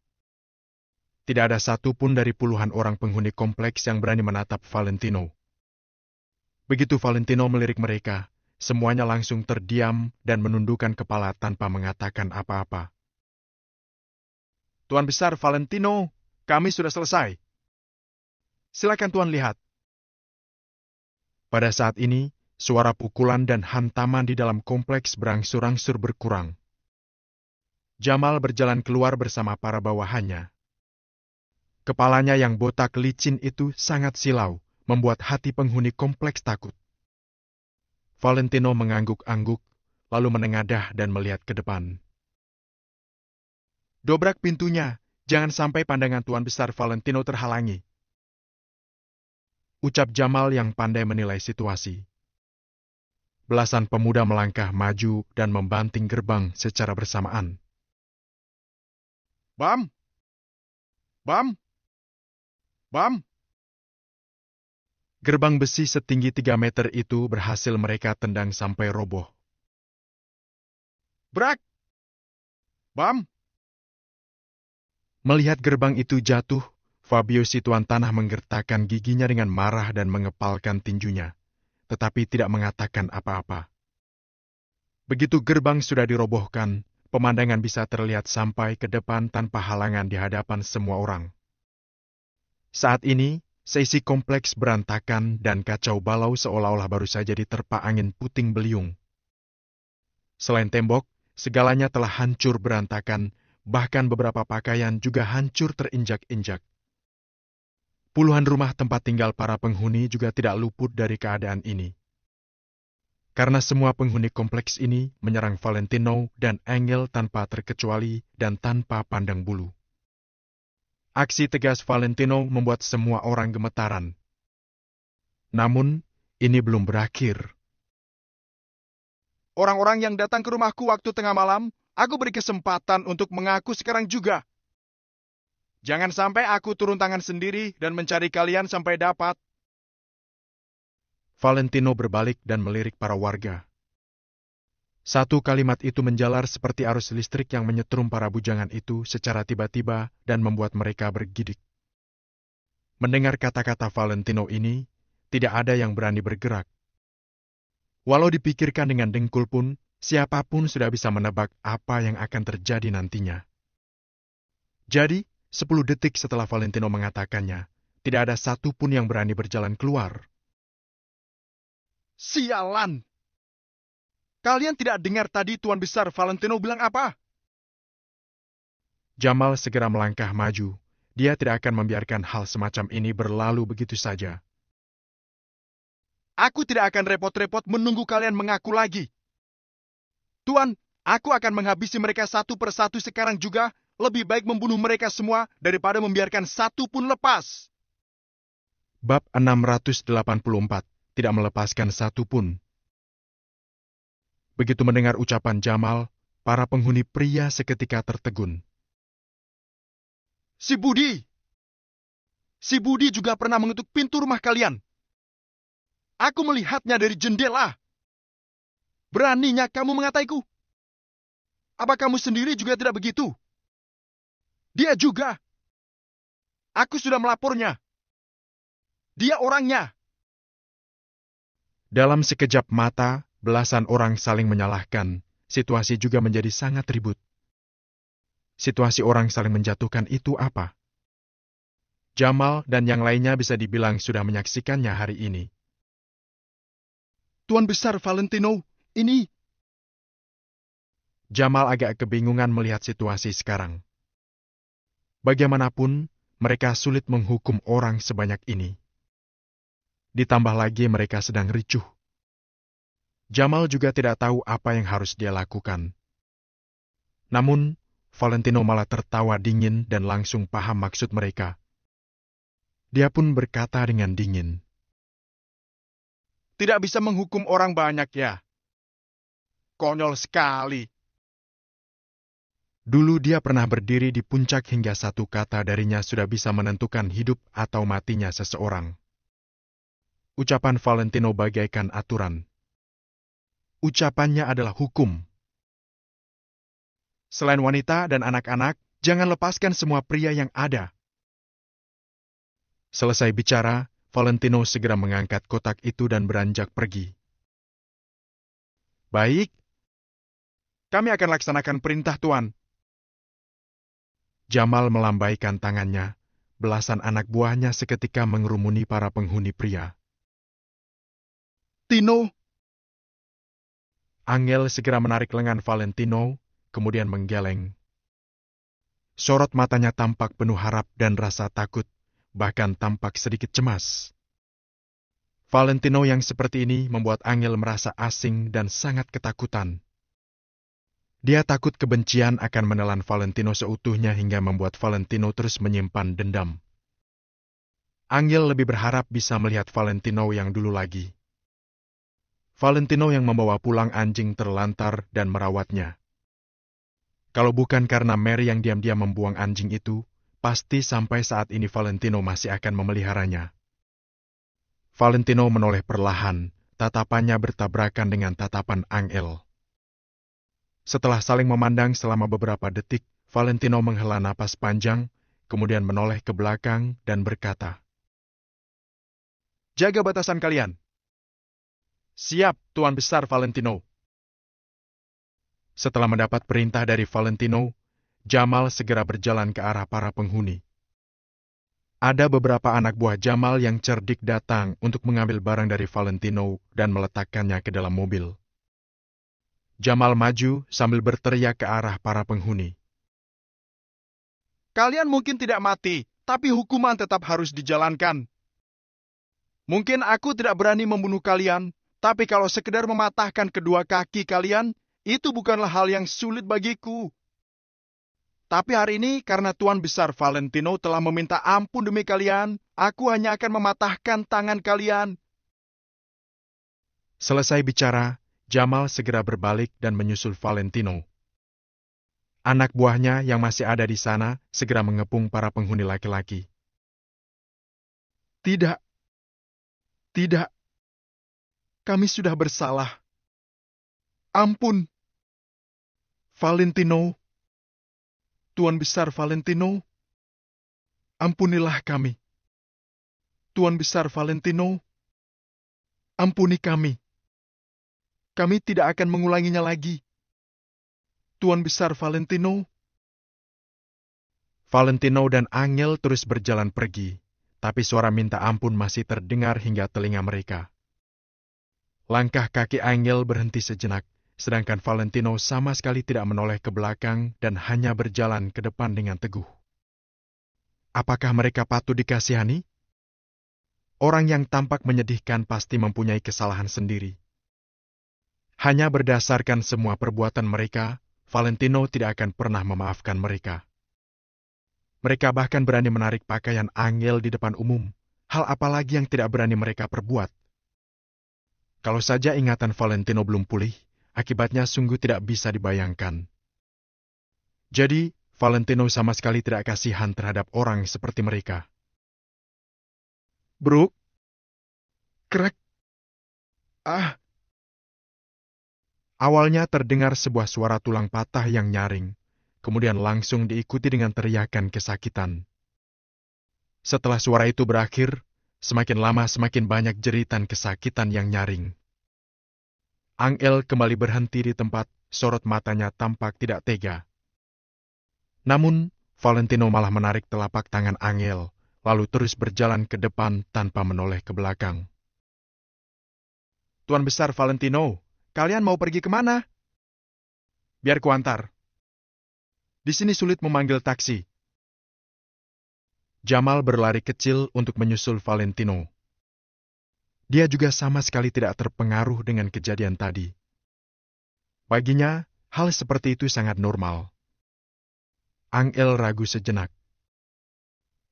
Tidak ada satupun dari puluhan orang penghuni kompleks yang berani menatap Valentino. Begitu Valentino melirik mereka, semuanya langsung terdiam dan menundukkan kepala tanpa mengatakan apa-apa. "Tuan Besar Valentino, kami sudah selesai. Silakan Tuan lihat." Pada saat ini, suara pukulan dan hantaman di dalam kompleks berangsur-angsur berkurang. Jamal berjalan keluar bersama para bawahannya. Kepalanya yang botak licin itu sangat silau, membuat hati penghuni kompleks takut. Valentino mengangguk-angguk, lalu menengadah dan melihat ke depan. "Dobrak pintunya, jangan sampai pandangan Tuan Besar Valentino terhalangi," ucap Jamal yang pandai menilai situasi. Belasan pemuda melangkah maju dan membanting gerbang secara bersamaan. "Bam! Bam! Bam!" Gerbang besi setinggi 3 meter itu berhasil mereka tendang sampai roboh. "Brak! Bam!" Melihat gerbang itu jatuh, Fabio si tuan tanah menggertakkan giginya dengan marah dan mengepalkan tinjunya, tetapi tidak mengatakan apa-apa. Begitu gerbang sudah dirobohkan, pemandangan bisa terlihat sampai ke depan tanpa halangan di hadapan semua orang. Saat ini, seisi kompleks berantakan dan kacau balau seolah-olah baru saja diterpa angin puting beliung. Selain tembok, segalanya telah hancur berantakan, bahkan beberapa pakaian juga hancur terinjak-injak. Puluhan rumah tempat tinggal para penghuni juga tidak luput dari keadaan ini. Karena semua penghuni kompleks ini menyerang Valentino dan Angel tanpa terkecuali dan tanpa pandang bulu. Aksi tegas Valentino membuat semua orang gemetaran. Namun, ini belum berakhir. "Orang-orang yang datang ke rumahku waktu tengah malam, aku beri kesempatan untuk mengaku sekarang juga. Jangan sampai aku turun tangan sendiri dan mencari kalian sampai dapat." Valentino berbalik dan melirik para warga. Satu kalimat itu menjalar seperti arus listrik yang menyetrum para bujangan itu secara tiba-tiba dan membuat mereka bergidik. Mendengar kata-kata Valentino ini, tidak ada yang berani bergerak. Walau dipikirkan dengan dengkul pun, siapapun sudah bisa menebak apa yang akan terjadi nantinya. Jadi, 10 detik setelah Valentino mengatakannya, tidak ada satupun yang berani berjalan keluar. Sialan! Kalian tidak dengar tadi Tuan Besar Valentino bilang apa? Jamal segera melangkah maju. Dia tidak akan membiarkan hal semacam ini berlalu begitu saja. Aku tidak akan repot-repot menunggu kalian mengaku lagi. Tuan, aku akan menghabisi mereka satu persatu sekarang juga. Lebih baik membunuh mereka semua daripada membiarkan satu pun lepas. Bab 684, tidak melepaskan satu pun. Begitu mendengar ucapan Jamal, para penghuni pria seketika tertegun. Si Budi juga pernah mengetuk pintu rumah kalian. Aku melihatnya dari jendela. Beraninya kamu mengataiku. Apa kamu sendiri juga tidak begitu? Dia juga. Aku sudah melapornya. Dia orangnya. Dalam sekejap mata, belasan orang saling menyalahkan. Situasi juga menjadi sangat ribut. Situasi orang saling menjatuhkan itu apa? Jamal dan yang lainnya bisa dibilang sudah menyaksikannya hari ini. Tuan Besar Valentino, ini... Jamal agak kebingungan melihat situasi sekarang. Bagaimanapun, mereka sulit menghukum orang sebanyak ini. Ditambah lagi mereka sedang ricuh. Jamal juga tidak tahu apa yang harus dia lakukan. Namun, Valentino malah tertawa dingin dan langsung paham maksud mereka. Dia pun berkata dengan dingin. Tidak bisa menghukum orang banyak ya? Konyol sekali. Dulu dia pernah berdiri di puncak hingga satu kata darinya sudah bisa menentukan hidup atau matinya seseorang. Ucapan Valentino bagaikan aturan. Ucapannya adalah hukum. Selain wanita dan anak-anak, jangan lepaskan semua pria yang ada. Selesai bicara, Valentino segera mengangkat kotak itu dan beranjak pergi. Baik, kami akan laksanakan perintah Tuan. Jamal melambaikan tangannya. Belasan anak buahnya seketika mengerumuni para penghuni pria. Tino! Angel segera menarik lengan Valentino, kemudian menggeleng. Sorot matanya tampak penuh harap dan rasa takut, bahkan tampak sedikit cemas. Valentino yang seperti ini membuat Angel merasa asing dan sangat ketakutan. Dia takut kebencian akan menelan Valentino seutuhnya hingga membuat Valentino terus menyimpan dendam. Angel lebih berharap bisa melihat Valentino yang dulu lagi. Valentino yang membawa pulang anjing terlantar dan merawatnya. Kalau bukan karena Mary yang diam-diam membuang anjing itu, pasti sampai saat ini Valentino masih akan memeliharanya. Valentino menoleh perlahan, tatapannya bertabrakan dengan tatapan Angel. Setelah saling memandang selama beberapa detik, Valentino menghela napas panjang, kemudian menoleh ke belakang dan berkata, "Jaga batasan kalian." "Siap, Tuan Besar Valentino." Setelah mendapat perintah dari Valentino, Jamal segera berjalan ke arah para penghuni. Ada beberapa anak buah Jamal yang cerdik datang untuk mengambil barang dari Valentino dan meletakkannya ke dalam mobil. Jamal maju sambil berteriak ke arah para penghuni. "Kalian mungkin tidak mati, tapi hukuman tetap harus dijalankan. Mungkin aku tidak berani membunuh kalian, tapi kalau sekedar mematahkan kedua kaki kalian, itu bukanlah hal yang sulit bagiku. Tapi hari ini, karena Tuan Besar Valentino telah meminta ampun demi kalian, aku hanya akan mematahkan tangan kalian." Selesai bicara, Jamal segera berbalik dan menyusul Valentino. Anak buahnya yang masih ada di sana segera mengepung para penghuni laki-laki. "Tidak, tidak, kami sudah bersalah. Ampun." Valentino, Tuan Besar Valentino, ampunilah kami. Tuan Besar Valentino, ampuni kami. Kami tidak akan mengulanginya lagi. Tuan Besar Valentino. Valentino dan Angel terus berjalan pergi, tapi suara minta ampun masih terdengar hingga telinga mereka. Langkah kaki Angel berhenti sejenak, sedangkan Valentino sama sekali tidak menoleh ke belakang dan hanya berjalan ke depan dengan teguh. Apakah mereka patut dikasihani? Orang yang tampak menyedihkan pasti mempunyai kesalahan sendiri. Hanya berdasarkan semua perbuatan mereka, Valentino tidak akan pernah memaafkan mereka. Mereka bahkan berani menarik pakaian Angel di depan umum. Hal apa lagi yang tidak berani mereka perbuat? Kalau saja ingatan Valentino belum pulih, akibatnya sungguh tidak bisa dibayangkan. Jadi, Valentino sama sekali tidak kasihan terhadap orang seperti mereka. Bruk, krek, ah. Awalnya terdengar sebuah suara tulang patah yang nyaring, kemudian langsung diikuti dengan teriakan kesakitan. Setelah suara itu berakhir, semakin lama semakin banyak jeritan kesakitan yang nyaring. Angel kembali berhenti di tempat, sorot matanya tampak tidak tega. Namun, Valentino malah menarik telapak tangan Angel, lalu terus berjalan ke depan tanpa menoleh ke belakang. Tuan Besar Valentino, kalian mau pergi kemana? Biar kuantar. Di sini sulit memanggil taksi. Jamal berlari kecil untuk menyusul Valentino. Dia juga sama sekali tidak terpengaruh dengan kejadian tadi. Baginya, hal seperti itu sangat normal. Angel ragu sejenak.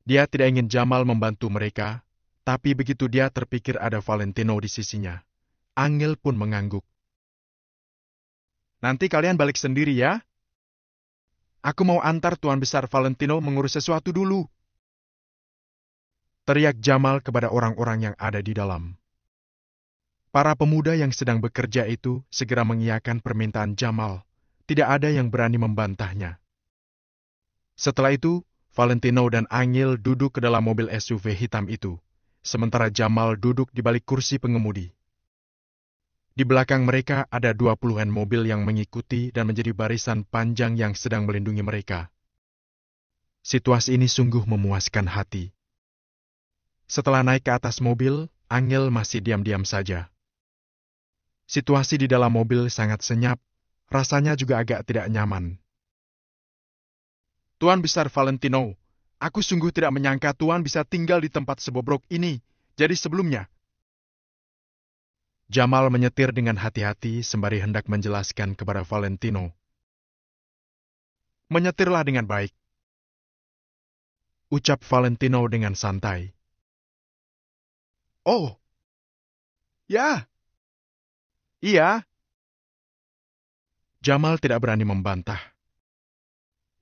Dia tidak ingin Jamal membantu mereka, tapi begitu dia terpikir ada Valentino di sisinya, Angel pun mengangguk. Nanti kalian balik sendiri ya. Aku mau antar Tuan Besar Valentino mengurus sesuatu dulu. Teriak Jamal kepada orang-orang yang ada di dalam. Para pemuda yang sedang bekerja itu segera mengiyakan permintaan Jamal. Tidak ada yang berani membantahnya. Setelah itu, Valentino dan Angel duduk ke dalam mobil SUV hitam itu, sementara Jamal duduk di balik kursi pengemudi. Di belakang mereka ada 20-an mobil yang mengikuti dan menjadi barisan panjang yang sedang melindungi mereka. Situasi ini sungguh memuaskan hati. Setelah naik ke atas mobil, Angel masih diam-diam saja. Situasi di dalam mobil sangat senyap, rasanya juga agak tidak nyaman. Tuan Besar Valentino, aku sungguh tidak menyangka Tuan bisa tinggal di tempat sebobrok ini. Jadi sebelumnya, Jamal menyetir dengan hati-hati sembari hendak menjelaskan kepada Valentino. Menyetirlah dengan baik, ucap Valentino dengan santai. Oh, ya, iya. Jamal tidak berani membantah.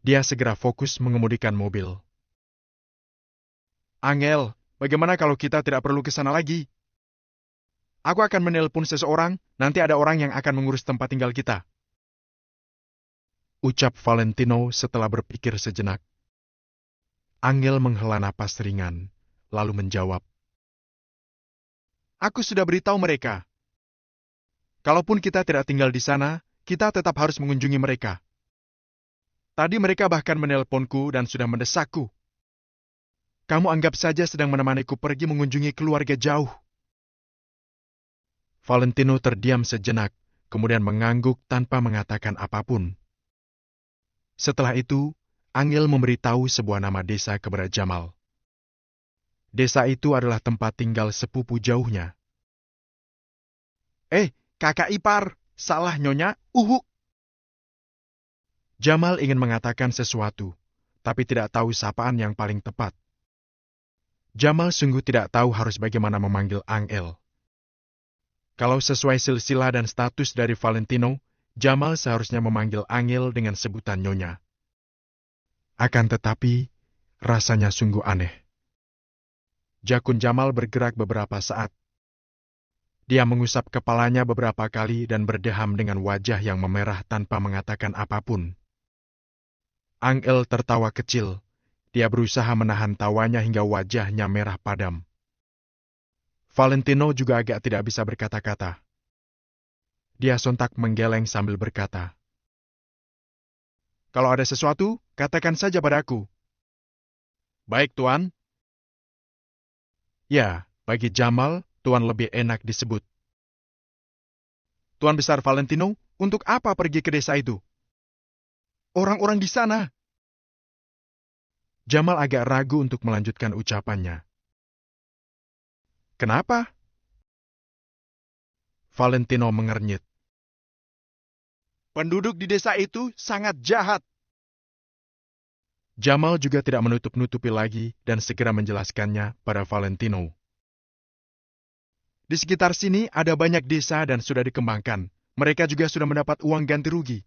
Dia segera fokus mengemudikan mobil. Angel, bagaimana kalau kita tidak perlu ke sana lagi? Aku akan menelpon seseorang, nanti ada orang yang akan mengurus tempat tinggal kita. Ucap Valentino setelah berpikir sejenak. Angel menghela napas ringan, lalu menjawab. Aku sudah beritahu mereka. Kalaupun kita tidak tinggal di sana, kita tetap harus mengunjungi mereka. Tadi mereka bahkan menelponku dan sudah mendesakku. Kamu anggap saja sedang menemaniku pergi mengunjungi keluarga jauh. Valentino terdiam sejenak, kemudian mengangguk tanpa mengatakan apapun. Setelah itu, Angel memberitahu sebuah nama desa kepada Jamal. Desa itu adalah tempat tinggal sepupu jauhnya. Kakak ipar, salah nyonya, uhuk. Jamal ingin mengatakan sesuatu, tapi tidak tahu sapaan yang paling tepat. Jamal sungguh tidak tahu harus bagaimana memanggil Angel. Kalau sesuai silsilah dan status dari Valentino, Jamal seharusnya memanggil Angel dengan sebutan nyonya. Akan tetapi, rasanya sungguh aneh. Jakun Jamal bergerak beberapa saat. Dia mengusap kepalanya beberapa kali dan berdeham dengan wajah yang memerah tanpa mengatakan apapun. Angel tertawa kecil. Dia berusaha menahan tawanya hingga wajahnya merah padam. Valentino juga agak tidak bisa berkata-kata. Dia sontak menggeleng sambil berkata, "Kalau ada sesuatu, katakan saja padaku." "Baik, Tuan." Ya, bagi Jamal, Tuan lebih enak disebut. "Tuan Besar Valentino, untuk apa pergi ke desa itu? Orang-orang di sana." Jamal agak ragu untuk melanjutkan ucapannya. "Kenapa?" Valentino mengernyit. "Penduduk di desa itu sangat jahat." Jamal juga tidak menutup-nutupi lagi dan segera menjelaskannya pada Valentino. "Di sekitar sini ada banyak desa dan sudah dikembangkan. Mereka juga sudah mendapat uang ganti rugi.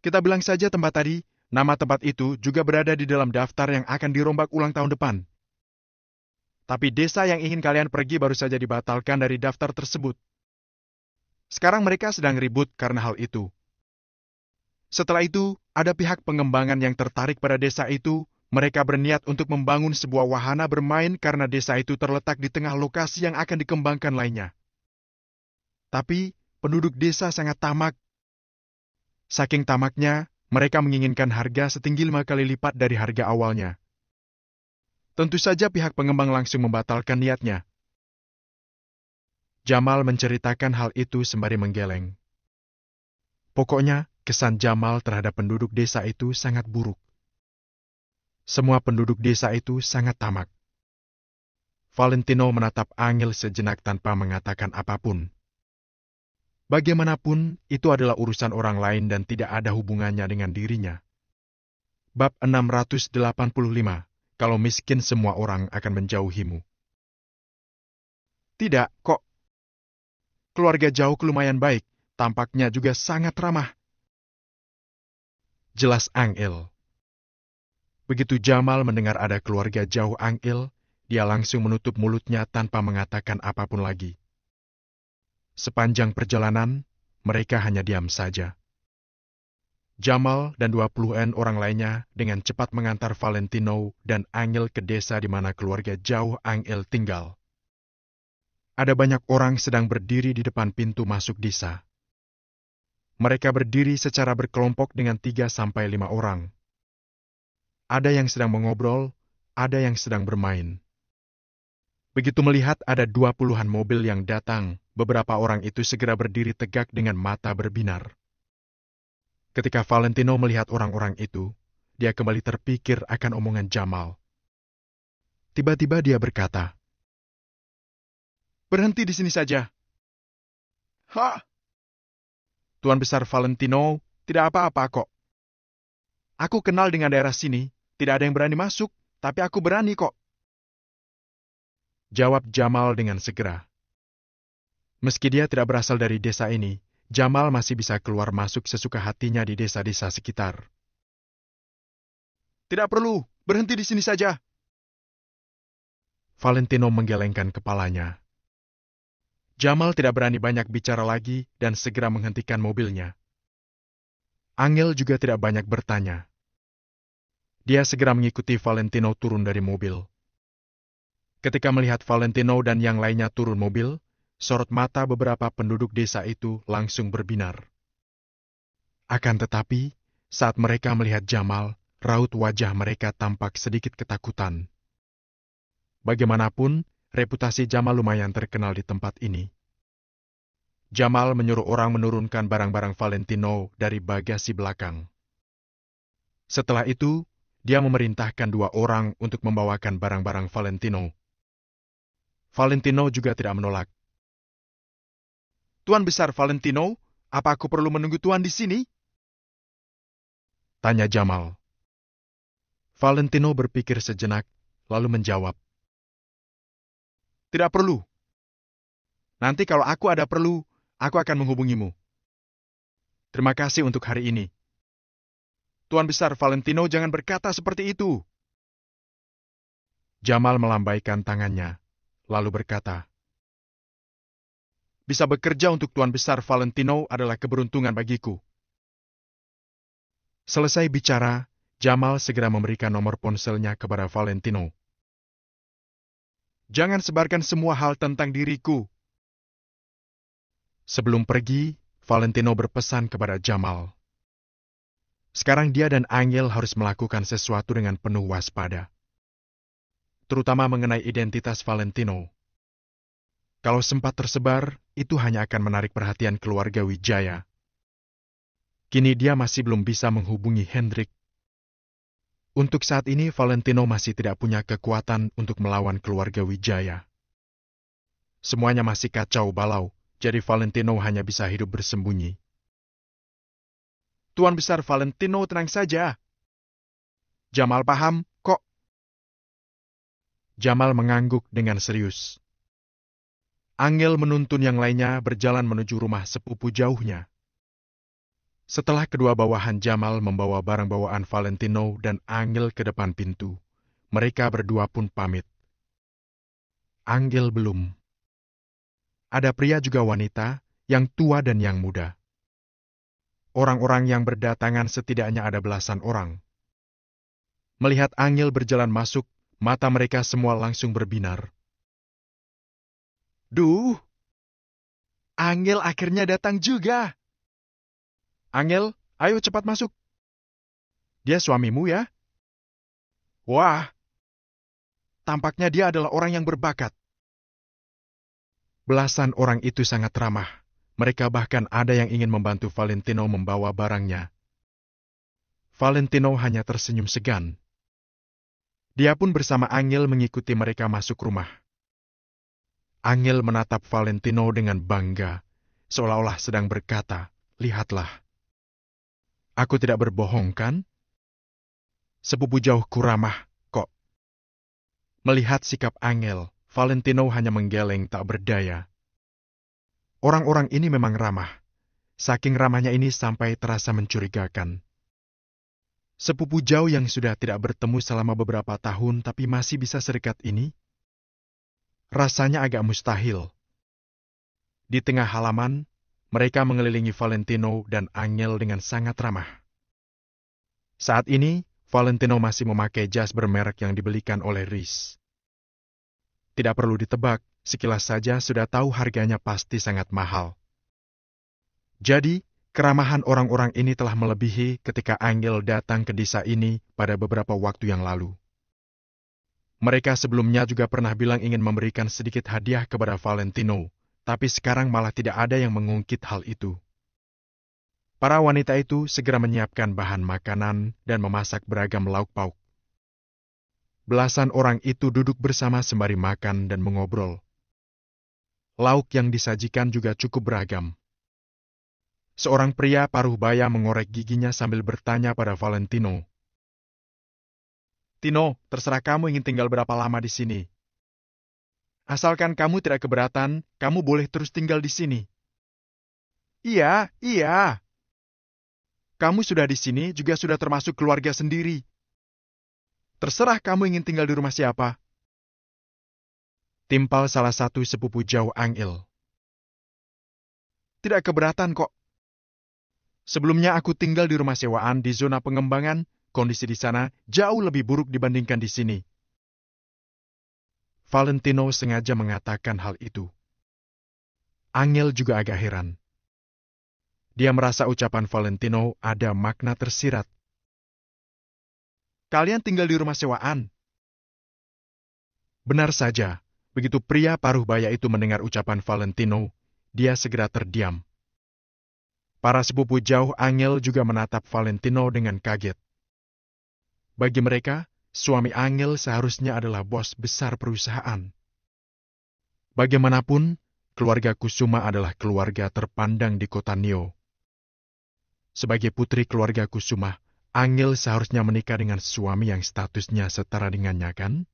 Kita bilang saja tempat tadi, nama tempat itu juga berada di dalam daftar yang akan dirombak ulang tahun depan. Tapi desa yang ingin kalian pergi baru saja dibatalkan dari daftar tersebut. Sekarang mereka sedang ribut karena hal itu. Setelah itu, ada pihak pengembangan yang tertarik pada desa itu. Mereka berniat untuk membangun sebuah wahana bermain karena desa itu terletak di tengah lokasi yang akan dikembangkan lainnya. Tapi, penduduk desa sangat tamak. Saking tamaknya, mereka menginginkan harga setinggi 5 kali lipat dari harga awalnya. Tentu saja pihak pengembang langsung membatalkan niatnya." Jamal menceritakan hal itu sembari menggeleng. Pokoknya, kesan Jamal terhadap penduduk desa itu sangat buruk. Semua penduduk desa itu sangat tamak. Valentino menatap Angel sejenak tanpa mengatakan apapun. Bagaimanapun, itu adalah urusan orang lain dan tidak ada hubungannya dengan dirinya. Bab 685. Kalau miskin semua orang akan menjauhimu. "Tidak, kok. Keluarga jauhku lumayan baik, tampaknya juga sangat ramah," jelas Angel. Begitu Jamal mendengar ada keluarga jauh Angel, dia langsung menutup mulutnya tanpa mengatakan apapun lagi. Sepanjang perjalanan, mereka hanya diam saja. Jamal dan 20-an orang lainnya dengan cepat mengantar Valentino dan Angel ke desa di mana keluarga jauh Angel tinggal. Ada banyak orang sedang berdiri di depan pintu masuk desa. Mereka berdiri secara berkelompok dengan 3-5 orang. Ada yang sedang mengobrol, ada yang sedang bermain. Begitu melihat ada 20-an mobil yang datang, beberapa orang itu segera berdiri tegak dengan mata berbinar. Ketika Valentino melihat orang-orang itu, dia kembali terpikir akan omongan Jamal. Tiba-tiba dia berkata, "Berhenti di sini saja." "Hah? Tuan Besar Valentino, tidak apa-apa kok. Aku kenal dengan daerah sini, tidak ada yang berani masuk, tapi aku berani kok," jawab Jamal dengan segera. Meski dia tidak berasal dari desa ini, Jamal masih bisa keluar masuk sesuka hatinya di desa-desa sekitar. "Tidak perlu, berhenti di sini saja." Valentino menggelengkan kepalanya. Jamal tidak berani banyak bicara lagi dan segera menghentikan mobilnya. Angel juga tidak banyak bertanya. Dia segera mengikuti Valentino turun dari mobil. Ketika melihat Valentino dan yang lainnya turun mobil, sorot mata beberapa penduduk desa itu langsung berbinar. Akan tetapi, saat mereka melihat Jamal, raut wajah mereka tampak sedikit ketakutan. Bagaimanapun, reputasi Jamal lumayan terkenal di tempat ini. Jamal menyuruh orang menurunkan barang-barang Valentino dari bagasi belakang. Setelah itu, dia memerintahkan 2 orang untuk membawakan barang-barang Valentino. Valentino juga tidak menolak. "Tuan Besar Valentino, apa aku perlu menunggu Tuan di sini?" tanya Jamal. Valentino berpikir sejenak, lalu menjawab, "Tidak perlu. Nanti kalau aku ada perlu, aku akan menghubungimu. Terima kasih untuk hari ini." "Tuan Besar Valentino jangan berkata seperti itu." Jamal melambaikan tangannya, lalu berkata, Bisa bekerja untuk Tuan Besar Valentino adalah keberuntungan bagiku. Selesai bicara, Jamal segera memberikan nomor ponselnya kepada Valentino. Jangan sebarkan semua hal tentang diriku. Sebelum pergi, Valentino berpesan kepada Jamal. Sekarang dia dan Angel harus melakukan sesuatu dengan penuh waspada. Terutama mengenai identitas Valentino. Kalau sempat tersebar, itu hanya akan menarik perhatian keluarga Wijaya. Kini dia masih belum bisa menghubungi Hendrik. Untuk saat ini, Valentino masih tidak punya kekuatan untuk melawan keluarga Wijaya. Semuanya masih kacau balau, jadi Valentino hanya bisa hidup bersembunyi. Tuan Besar Valentino, tenang saja. Jamal paham, kok. Jamal mengangguk dengan serius. Angel menuntun yang lainnya berjalan menuju rumah sepupu jauhnya. Setelah kedua bawahan Jamal membawa barang bawaan Valentino dan Angel ke depan pintu, mereka berdua pun pamit. Angel belum. Ada pria juga wanita, yang tua dan yang muda. Orang-orang yang berdatangan setidaknya ada belasan orang. Melihat Angel berjalan masuk, mata mereka semua langsung berbinar. Duh! Angel akhirnya datang juga! Angel, ayo cepat masuk. Dia suamimu ya? Wah! Tampaknya dia adalah orang yang berbakat. Belasan orang itu sangat ramah. Mereka bahkan ada yang ingin membantu Valentino membawa barangnya. Valentino hanya tersenyum segan. Dia pun bersama Angel mengikuti mereka masuk rumah. Angel menatap Valentino dengan bangga, seolah-olah sedang berkata, lihatlah. Aku tidak berbohong, kan? Sepupu jauhku ramah, kok. Melihat sikap Angel, Valentino hanya menggeleng tak berdaya. Orang-orang ini memang ramah. Saking ramahnya ini sampai terasa mencurigakan. Sepupu jauh yang sudah tidak bertemu selama beberapa tahun tapi masih bisa sedekat ini? Rasanya agak mustahil. Di tengah halaman, mereka mengelilingi Valentino dan Angel dengan sangat ramah. Saat ini, Valentino masih memakai jas bermerek yang dibelikan oleh Riz. Tidak perlu ditebak, sekilas saja sudah tahu harganya pasti sangat mahal. Jadi, keramahan orang-orang ini telah melebihi ketika Angel datang ke desa ini pada beberapa waktu yang lalu. Mereka sebelumnya juga pernah bilang ingin memberikan sedikit hadiah kepada Valentino, tapi sekarang malah tidak ada yang mengungkit hal itu. Para wanita itu segera menyiapkan bahan makanan dan memasak beragam lauk pauk. Belasan orang itu duduk bersama sembari makan dan mengobrol. Lauk yang disajikan juga cukup beragam. Seorang pria paruh baya mengorek giginya sambil bertanya pada Valentino. Tino, terserah kamu ingin tinggal berapa lama di sini. Asalkan kamu tidak keberatan, kamu boleh terus tinggal di sini. Iya, iya. Kamu sudah di sini juga sudah termasuk keluarga sendiri. Terserah kamu ingin tinggal di rumah siapa. Timpal salah satu sepupu jauh Angel. Tidak keberatan kok. Sebelumnya aku tinggal di rumah sewaan di zona pengembangan, kondisi di sana jauh lebih buruk dibandingkan di sini. Valentino sengaja mengatakan hal itu. Angel juga agak heran. Dia merasa ucapan Valentino ada makna tersirat. Kalian tinggal di rumah sewaan? Benar saja, begitu pria paruh baya itu mendengar ucapan Valentino, dia segera terdiam. Para sepupu jauh Angel juga menatap Valentino dengan kaget. Bagi mereka, suami Angel seharusnya adalah bos besar perusahaan. Bagaimanapun, keluarga Kusuma adalah keluarga terpandang di kota Nio. Sebagai putri keluarga Kusuma, Angel seharusnya menikah dengan suami yang statusnya setara dengannya, kan?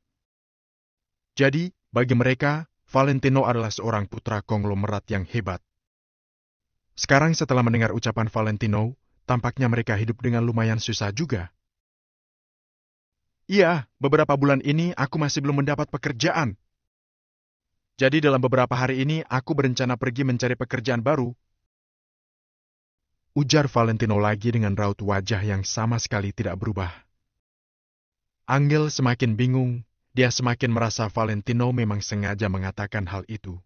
Jadi, bagi mereka, Valentino adalah seorang putra konglomerat yang hebat. Sekarang setelah mendengar ucapan Valentino, tampaknya mereka hidup dengan lumayan susah juga. Iya, beberapa bulan ini aku masih belum mendapat pekerjaan. Jadi dalam beberapa hari ini aku berencana pergi mencari pekerjaan baru. Ujar Valentino lagi dengan raut wajah yang sama sekali tidak berubah. Angel semakin bingung, dia semakin merasa Valentino memang sengaja mengatakan hal itu.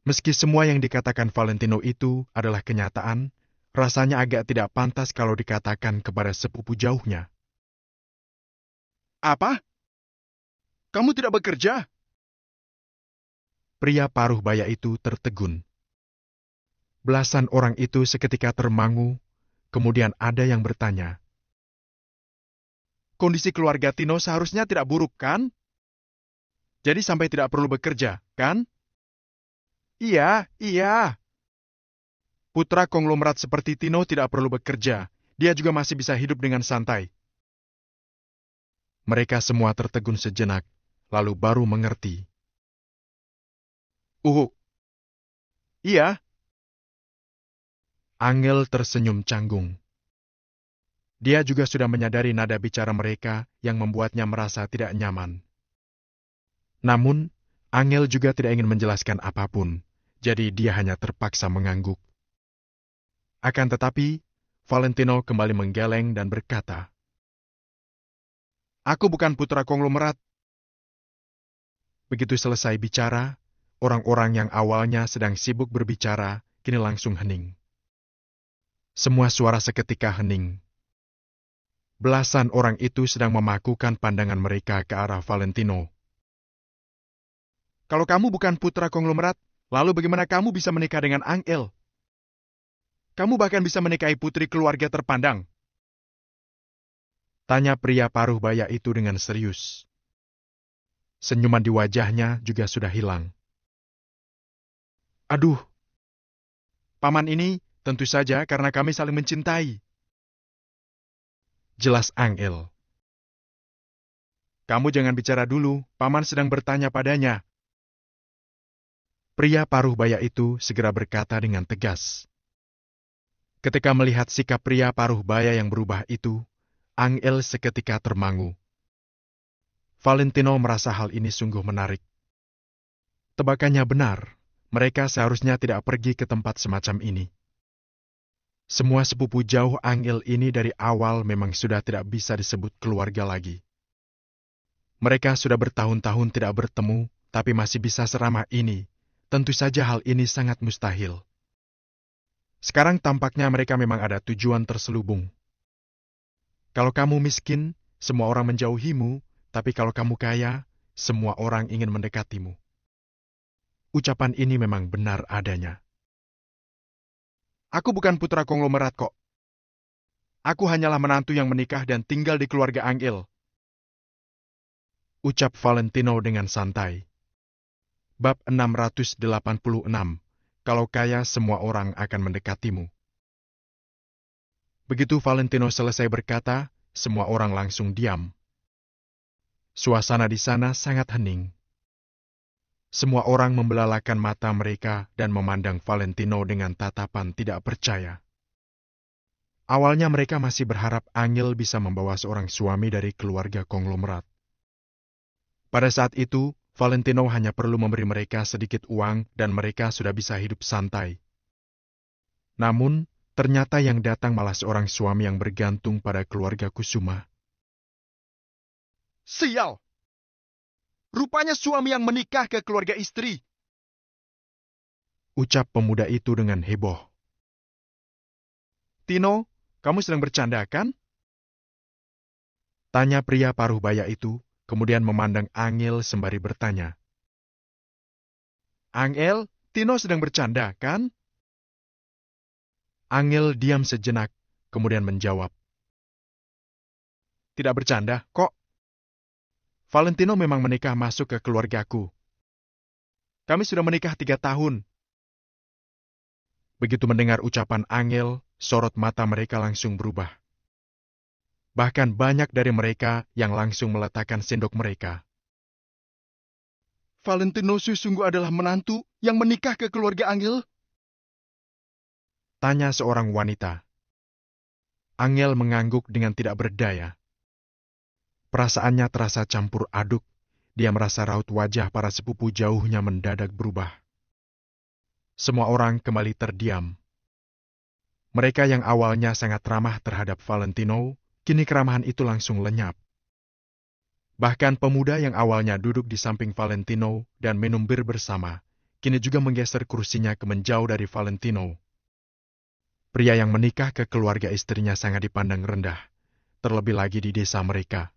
Meski semua yang dikatakan Valentino itu adalah kenyataan, rasanya agak tidak pantas kalau dikatakan kepada sepupu jauhnya. Apa? Kamu tidak bekerja? Pria paruh baya itu tertegun. Belasan orang itu seketika termangu, kemudian ada yang bertanya. Kondisi keluarga Tino seharusnya tidak buruk, kan? Jadi sampai tidak perlu bekerja, kan? Iya, iya. Putra konglomerat seperti Tino tidak perlu bekerja. Dia juga masih bisa hidup dengan santai. Mereka semua tertegun sejenak, lalu baru mengerti. Iya. Angel tersenyum canggung. Dia juga sudah menyadari nada bicara mereka yang membuatnya merasa tidak nyaman. Namun, Angel juga tidak ingin menjelaskan apapun, jadi dia hanya terpaksa mengangguk. Akan tetapi, Valentino kembali menggeleng dan berkata, Aku bukan putra konglomerat. Begitu selesai bicara, orang-orang yang awalnya sedang sibuk berbicara, kini langsung hening. Semua suara seketika hening. Belasan orang itu sedang memakukan pandangan mereka ke arah Valentino. Kalau kamu bukan putra konglomerat, lalu bagaimana kamu bisa menikah dengan Angel? Kamu bahkan bisa menikahi putri keluarga terpandang. Tanya pria paruh baya itu dengan serius. Senyuman di wajahnya juga sudah hilang. Aduh, paman ini tentu saja karena kami saling mencintai. Jelas Angel. Kamu jangan bicara dulu, paman sedang bertanya padanya. Pria paruh baya itu segera berkata dengan tegas. Ketika melihat sikap pria paruh baya yang berubah itu, Angel seketika termangu. Valentino merasa hal ini sungguh menarik. Tebakannya benar, mereka seharusnya tidak pergi ke tempat semacam ini. Semua sepupu jauh Angel ini dari awal memang sudah tidak bisa disebut keluarga lagi. Mereka sudah bertahun-tahun tidak bertemu, tapi masih bisa seramah ini. Tentu saja hal ini sangat mustahil. Sekarang tampaknya mereka memang ada tujuan terselubung. Kalau kamu miskin, semua orang menjauhimu, tapi kalau kamu kaya, semua orang ingin mendekatimu. Ucapan ini memang benar adanya. Aku bukan putra konglomerat kok. Aku hanyalah menantu yang menikah dan tinggal di keluarga Angel. Ucap Valentino dengan santai. Bab 686. Kalau kaya, semua orang akan mendekatimu. Begitu Valentino selesai berkata, semua orang langsung diam. Suasana di sana sangat hening. Semua orang membelalakan mata mereka dan memandang Valentino dengan tatapan tidak percaya. Awalnya mereka masih berharap Angel bisa membawa seorang suami dari keluarga konglomerat. Pada saat itu, Valentino hanya perlu memberi mereka sedikit uang dan mereka sudah bisa hidup santai. Namun, ternyata yang datang malah seorang suami yang bergantung pada keluarga Kusuma. Sial! Rupanya suami yang menikah ke keluarga istri. Ucap pemuda itu dengan heboh. Tino, kamu sedang bercanda kan? Tanya pria paruh baya itu, kemudian memandang Angel sembari bertanya. Angel, Tino sedang bercanda kan? Angel diam sejenak, kemudian menjawab. Tidak bercanda, kok. Valentino memang menikah masuk ke keluargaku. Kami sudah menikah 3 tahun. Begitu mendengar ucapan Angel, sorot mata mereka langsung berubah. Bahkan banyak dari mereka yang langsung meletakkan sendok mereka. Valentino sungguh adalah menantu yang menikah ke keluarga Angel? Tanya seorang wanita. Angel mengangguk dengan tidak berdaya. Perasaannya terasa campur aduk. dia merasa raut wajah para sepupu jauhnya mendadak berubah. Semua orang kembali terdiam. Mereka yang awalnya sangat ramah terhadap Valentino, kini keramahan itu langsung lenyap. Bahkan pemuda yang awalnya duduk di samping Valentino dan minum bir bersama, kini juga menggeser kursinya ke menjauh dari Valentino. Pria yang menikah ke keluarga istrinya sangat dipandang rendah, terlebih lagi di desa mereka.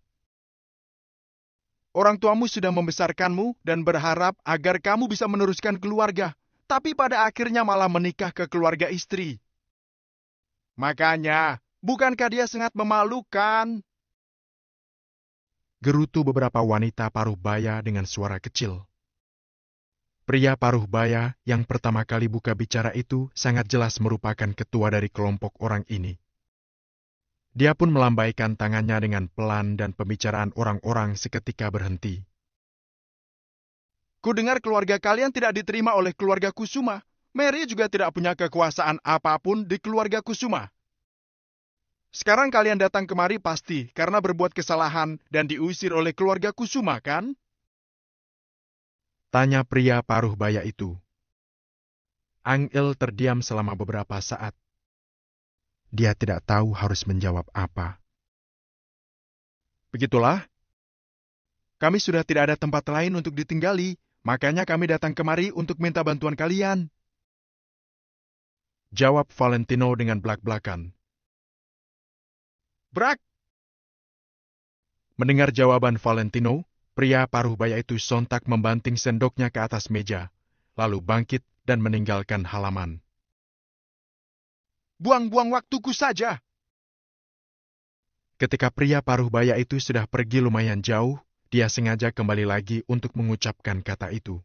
Orang tuamu sudah membesarkanmu dan berharap agar kamu bisa meneruskan keluarga, tapi pada akhirnya malah menikah ke keluarga istri. Makanya, bukankah dia sangat memalukan? Gerutu beberapa wanita paruh baya dengan suara kecil. Pria paruh baya yang pertama kali buka bicara itu sangat jelas merupakan ketua dari kelompok orang ini. Dia pun melambaikan tangannya dengan pelan dan pembicaraan orang-orang seketika berhenti. Kudengar keluarga kalian tidak diterima oleh keluarga Kusuma. Mary juga tidak punya kekuasaan apapun di keluarga Kusuma. Sekarang kalian datang kemari pasti karena berbuat kesalahan dan diusir oleh keluarga Kusuma, kan? Tanya pria paruh baya itu. Angel terdiam selama beberapa saat. Dia tidak tahu harus menjawab apa. Begitulah. Kami sudah tidak ada tempat lain untuk ditinggali, makanya kami datang kemari untuk minta bantuan kalian. Jawab Valentino dengan belak-belakan. Brak! Mendengar jawaban Valentino, pria paruh baya itu sontak membanting sendoknya ke atas meja, lalu bangkit dan meninggalkan halaman. Buang-buang waktuku saja. Ketika pria paruh baya itu sudah pergi lumayan jauh, dia sengaja kembali lagi untuk mengucapkan kata itu.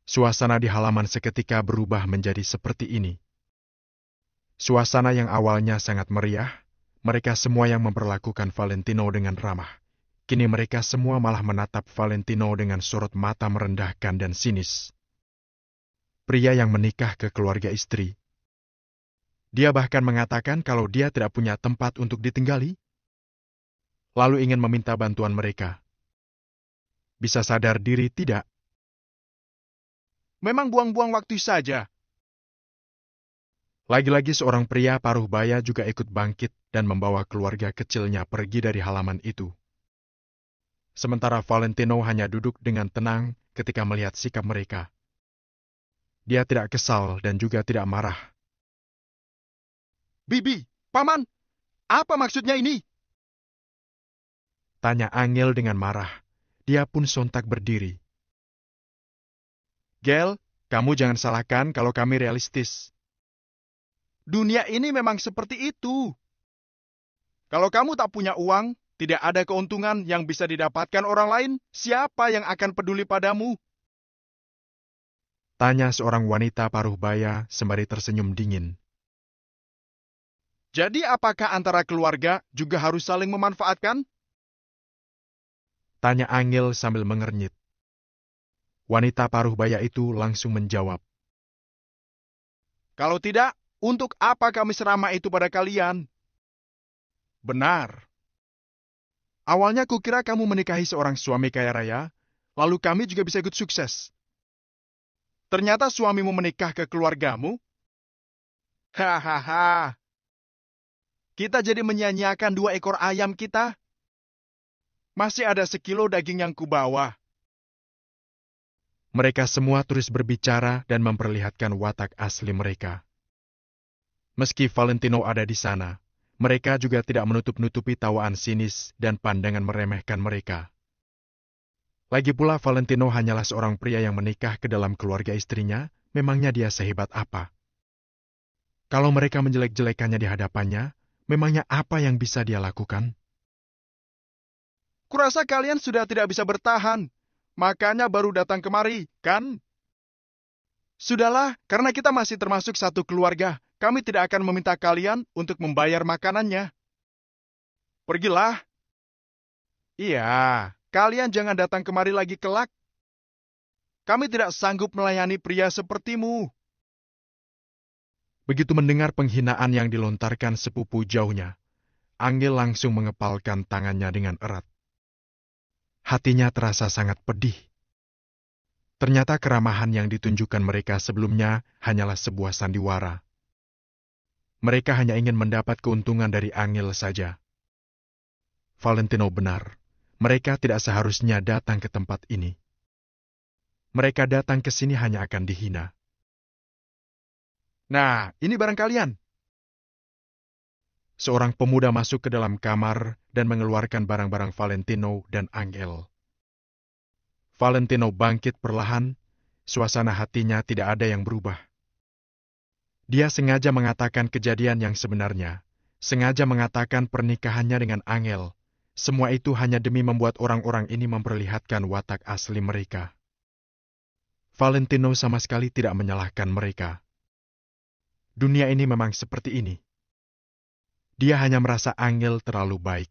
Suasana di halaman seketika berubah menjadi seperti ini. Suasana yang awalnya sangat meriah, mereka semua yang memperlakukan Valentino dengan ramah. Kini mereka semua malah menatap Valentino dengan sorot mata merendahkan dan sinis. Pria yang menikah ke keluarga istri. Dia bahkan mengatakan kalau dia tidak punya tempat untuk ditinggali, lalu ingin meminta bantuan mereka. Bisa sadar diri tidak? Memang buang-buang waktu saja. Lagi-lagi seorang pria paruh baya juga ikut bangkit dan membawa keluarga kecilnya pergi dari halaman itu. Sementara Valentino hanya duduk dengan tenang ketika melihat sikap mereka. Dia tidak kesal dan juga tidak marah. Bibi, Paman, apa maksudnya ini? Tanya Angel dengan marah. Dia pun sontak berdiri. Gel, kamu jangan salahkan kalau kami realistis. Dunia ini memang seperti itu. Kalau kamu tak punya uang, tidak ada keuntungan yang bisa didapatkan orang lain, siapa yang akan peduli padamu? Tanya seorang wanita paruh baya sembari tersenyum dingin. Jadi apakah antara keluarga juga harus saling memanfaatkan? Tanya Angel sambil mengernyit. Wanita paruh baya itu langsung menjawab. Kalau tidak, untuk apa kami seramah itu pada kalian? Benar. Awalnya kukira kamu menikahi seorang suami kaya raya, lalu kami juga bisa ikut sukses. Ternyata suamimu menikah ke keluargamu? Hahaha. Kita jadi menyia-nyiakan 2 ekor ayam kita. Masih ada 1 kilo daging yang kubawa. Mereka semua terus berbicara dan memperlihatkan watak asli mereka. Meski Valentino ada di sana, mereka juga tidak menutup-nutupi tawaan sinis dan pandangan meremehkan mereka. Lagi pula Valentino hanyalah seorang pria yang menikah ke dalam keluarga istrinya, memangnya dia sehebat apa? Kalau mereka menjelek-jelekannya di hadapannya, memangnya apa yang bisa dia lakukan? Kurasa kalian sudah tidak bisa bertahan, makanya baru datang kemari, kan? Sudahlah, karena kita masih termasuk satu keluarga, kami tidak akan meminta kalian untuk membayar makanannya. Pergilah. Iya, kalian jangan datang kemari lagi kelak. Kami tidak sanggup melayani pria sepertimu. Begitu mendengar penghinaan yang dilontarkan sepupu jauhnya, Angel langsung mengepalkan tangannya dengan erat. hatinya terasa sangat pedih. Ternyata keramahan yang ditunjukkan mereka sebelumnya hanyalah sebuah sandiwara. Mereka hanya ingin mendapat keuntungan dari Angel saja. Valentino benar, mereka tidak seharusnya datang ke tempat ini. Mereka datang ke sini hanya akan dihina. Nah, ini barang kalian. Seorang pemuda masuk ke dalam kamar dan mengeluarkan barang-barang Valentino dan Angel. Valentino bangkit perlahan, suasana hatinya tidak ada yang berubah. Dia sengaja mengatakan kejadian yang sebenarnya, sengaja mengatakan pernikahannya dengan Angel. Semua itu hanya demi membuat orang-orang ini memperlihatkan watak asli mereka. Valentino sama sekali tidak menyalahkan mereka. Dunia ini memang seperti ini. Dia hanya merasa Angel terlalu baik.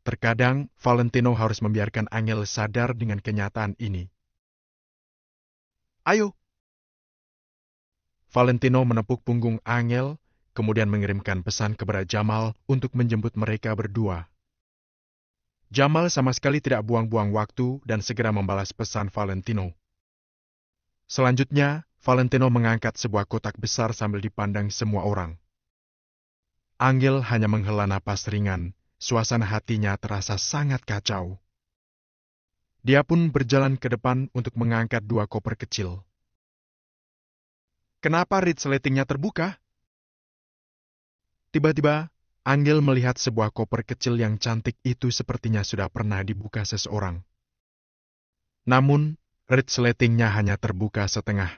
Terkadang, Valentino harus membiarkan Angel sadar dengan kenyataan ini. Ayo. Valentino menepuk punggung Angel, kemudian mengirimkan pesan kepada Jamal untuk menjemput mereka berdua. Jamal sama sekali tidak buang-buang waktu dan segera membalas pesan Valentino. Selanjutnya, Valentino mengangkat sebuah kotak besar sambil dipandang semua orang. Angel hanya menghela napas ringan, suasana hatinya terasa sangat kacau. Dia pun berjalan ke depan untuk mengangkat 2 koper kecil. Kenapa resletingnya terbuka? Tiba-tiba, Angel melihat sebuah koper kecil yang cantik itu sepertinya sudah pernah dibuka seseorang. Namun, resletingnya hanya terbuka setengah,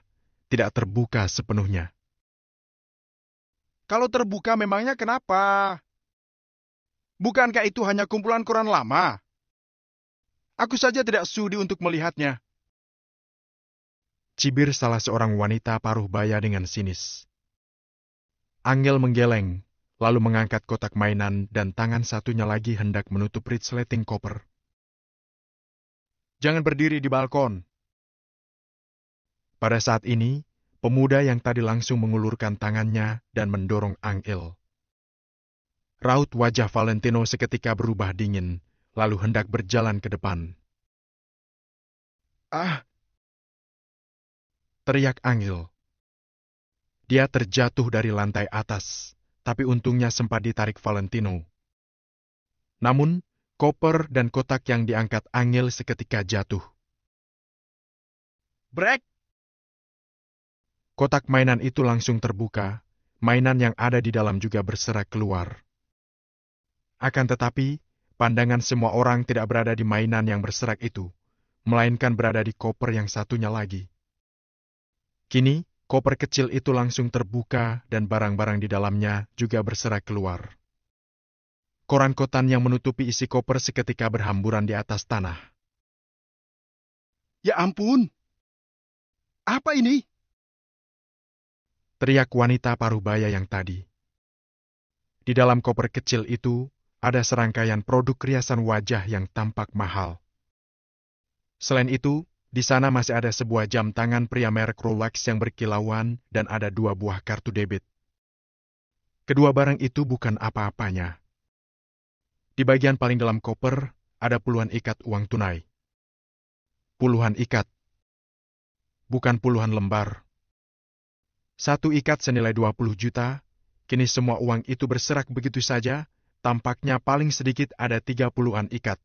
tidak terbuka sepenuhnya. Kalau terbuka memangnya kenapa? Bukankah itu hanya kumpulan koran lama? Aku saja tidak sudi untuk melihatnya. Cibir salah seorang wanita paruh baya dengan sinis. Angel menggeleng, lalu mengangkat kotak mainan dan tangan satunya lagi hendak menutup resleting koper. Jangan berdiri di balkon. Pada saat ini, pemuda yang tadi langsung mengulurkan tangannya dan mendorong Angel. Raut wajah Valentino seketika berubah dingin, lalu hendak berjalan ke depan. Ah, Teriak Angel. Dia terjatuh dari lantai atas, tapi untungnya sempat ditarik Valentino. Namun, koper dan kotak yang diangkat Angel seketika jatuh. brek! Kotak mainan itu langsung terbuka, mainan yang ada di dalam juga berserak keluar. Akan tetapi, pandangan semua orang tidak berada di mainan yang berserak itu, melainkan berada di koper yang satunya lagi. Kini, koper kecil itu langsung terbuka dan barang-barang di dalamnya juga berserak keluar. Koran-kotan yang menutupi isi koper seketika berhamburan di atas tanah. Ya ampun! Apa ini? Teriak wanita parubaya yang tadi. Di dalam koper kecil itu, ada serangkaian produk riasan wajah yang tampak mahal. Selain itu, di sana masih ada sebuah jam tangan pria merek Rolex yang berkilauan dan ada 2 buah kartu debit. Kedua barang itu bukan apa-apanya. Di bagian paling dalam koper, ada puluhan ikat uang tunai. Puluhan ikat. Bukan puluhan lembar. 1 ikat senilai 20 juta, kini semua uang itu berserak begitu saja, tampaknya paling sedikit ada 30-an ikat.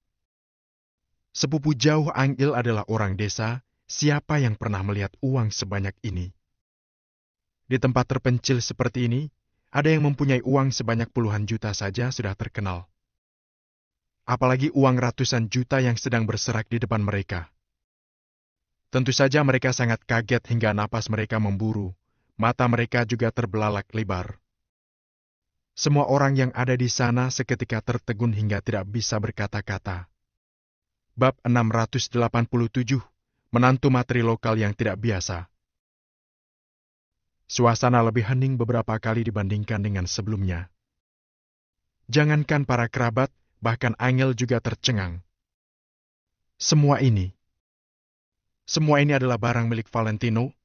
Sepupu jauh Angel adalah orang desa, siapa yang pernah melihat uang sebanyak ini? Di tempat terpencil seperti ini, ada yang mempunyai uang sebanyak puluhan juta saja sudah terkenal. Apalagi uang ratusan juta yang sedang berserak di depan mereka. Tentu saja mereka sangat kaget hingga napas mereka memburu. Mata mereka juga terbelalak lebar. Semua orang yang ada di sana seketika tertegun hingga tidak bisa berkata-kata. Bab 687, Menantu Matri Lokal yang Tidak Biasa. Suasana lebih hening beberapa kali dibandingkan dengan sebelumnya. Jangankan para kerabat, bahkan Angel juga tercengang. Semua ini adalah barang milik Valentino.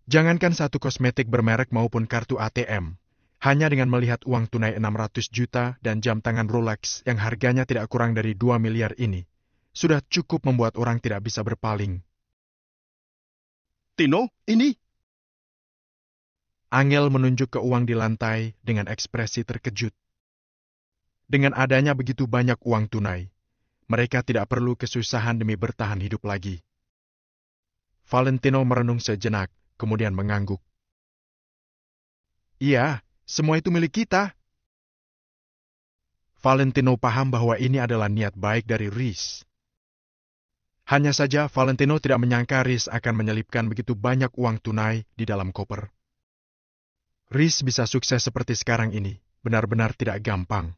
Jangankan satu kosmetik bermerek maupun kartu ATM, Hanya dengan melihat uang tunai 600 juta dan jam tangan Rolex yang harganya tidak kurang dari 2 miliar ini, sudah cukup membuat orang tidak bisa berpaling. Tino, ini. Angel menunjuk ke uang di lantai dengan ekspresi terkejut. Dengan adanya begitu banyak uang tunai, mereka tidak perlu kesusahan demi bertahan hidup lagi. Valentino merenung sejenak, kemudian mengangguk. Iya, semua itu milik kita. Valentino paham bahwa ini adalah niat baik dari Rhys. Hanya saja Valentino tidak menyangka Rhys akan menyelipkan begitu banyak uang tunai di dalam koper. Rhys bisa sukses seperti sekarang ini, benar-benar tidak gampang.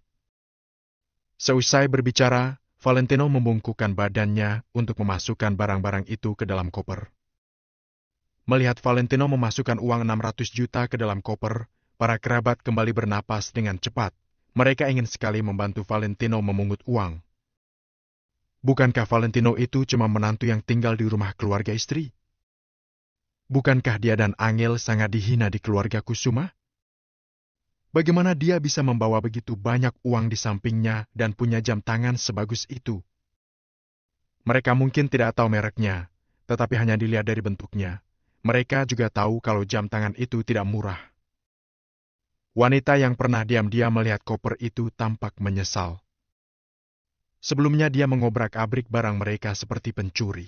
Seusai berbicara, Valentino membungkukkan badannya untuk memasukkan barang-barang itu ke dalam koper. Melihat Valentino memasukkan uang 600 juta ke dalam koper, para kerabat kembali bernapas dengan cepat. Mereka ingin sekali membantu Valentino memungut uang. Bukankah Valentino itu cuma menantu yang tinggal di rumah keluarga istri? Bukankah dia dan Angel sangat dihina di keluarga Kusuma? Bagaimana dia bisa membawa begitu banyak uang di sampingnya dan punya jam tangan sebagus itu? Mereka mungkin tidak tahu mereknya, tetapi hanya dilihat dari bentuknya. Mereka juga tahu kalau jam tangan itu tidak murah. Wanita yang pernah diam-diam melihat koper itu tampak menyesal. Sebelumnya dia mengobrak-abrik barang mereka seperti pencuri.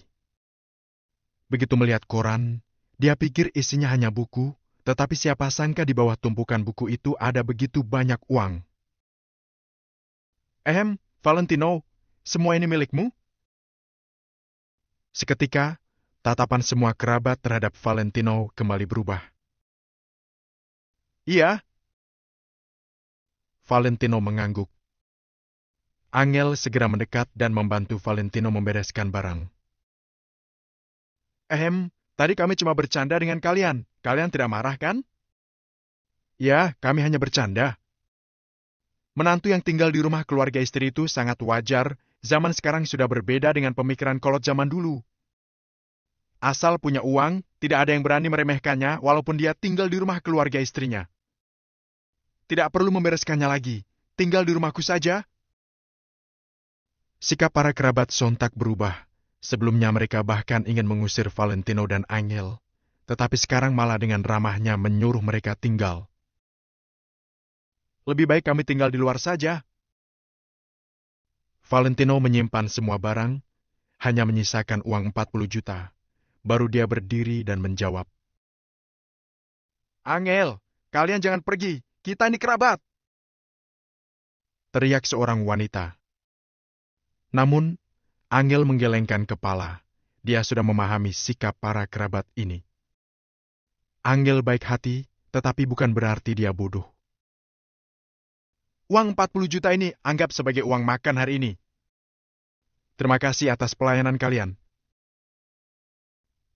Begitu melihat koran, dia pikir isinya hanya buku, tetapi siapa sangka di bawah tumpukan buku itu ada begitu banyak uang. Valentino, semua ini milikmu? Seketika, tatapan semua kerabat terhadap Valentino kembali berubah. Iya. Valentino mengangguk. Angel segera mendekat dan membantu Valentino membereskan barang. Tadi kami cuma bercanda dengan kalian. Kalian tidak marah, kan? Ya, kami hanya bercanda. Menantu yang tinggal di rumah keluarga istri itu sangat wajar. Zaman sekarang sudah berbeda dengan pemikiran kolot zaman dulu. Asal punya uang, tidak ada yang berani meremehkannya walaupun dia tinggal di rumah keluarga istrinya. Tidak perlu membereskannya lagi. Tinggal di rumahku saja. Sikap para kerabat sontak berubah. Sebelumnya mereka bahkan ingin mengusir Valentino dan Angel, tetapi sekarang malah dengan ramahnya menyuruh mereka tinggal. Lebih baik kami tinggal di luar saja. Valentino menyimpan semua barang, hanya menyisakan uang 40 juta. Baru dia berdiri dan menjawab. Angel, kalian jangan pergi. Kita ini kerabat. Teriak seorang wanita. Namun, Angel menggelengkan kepala. Dia sudah memahami sikap para kerabat ini. Angel baik hati, tetapi bukan berarti dia bodoh. Uang 40 juta ini anggap sebagai uang makan hari ini. Terima kasih atas pelayanan kalian.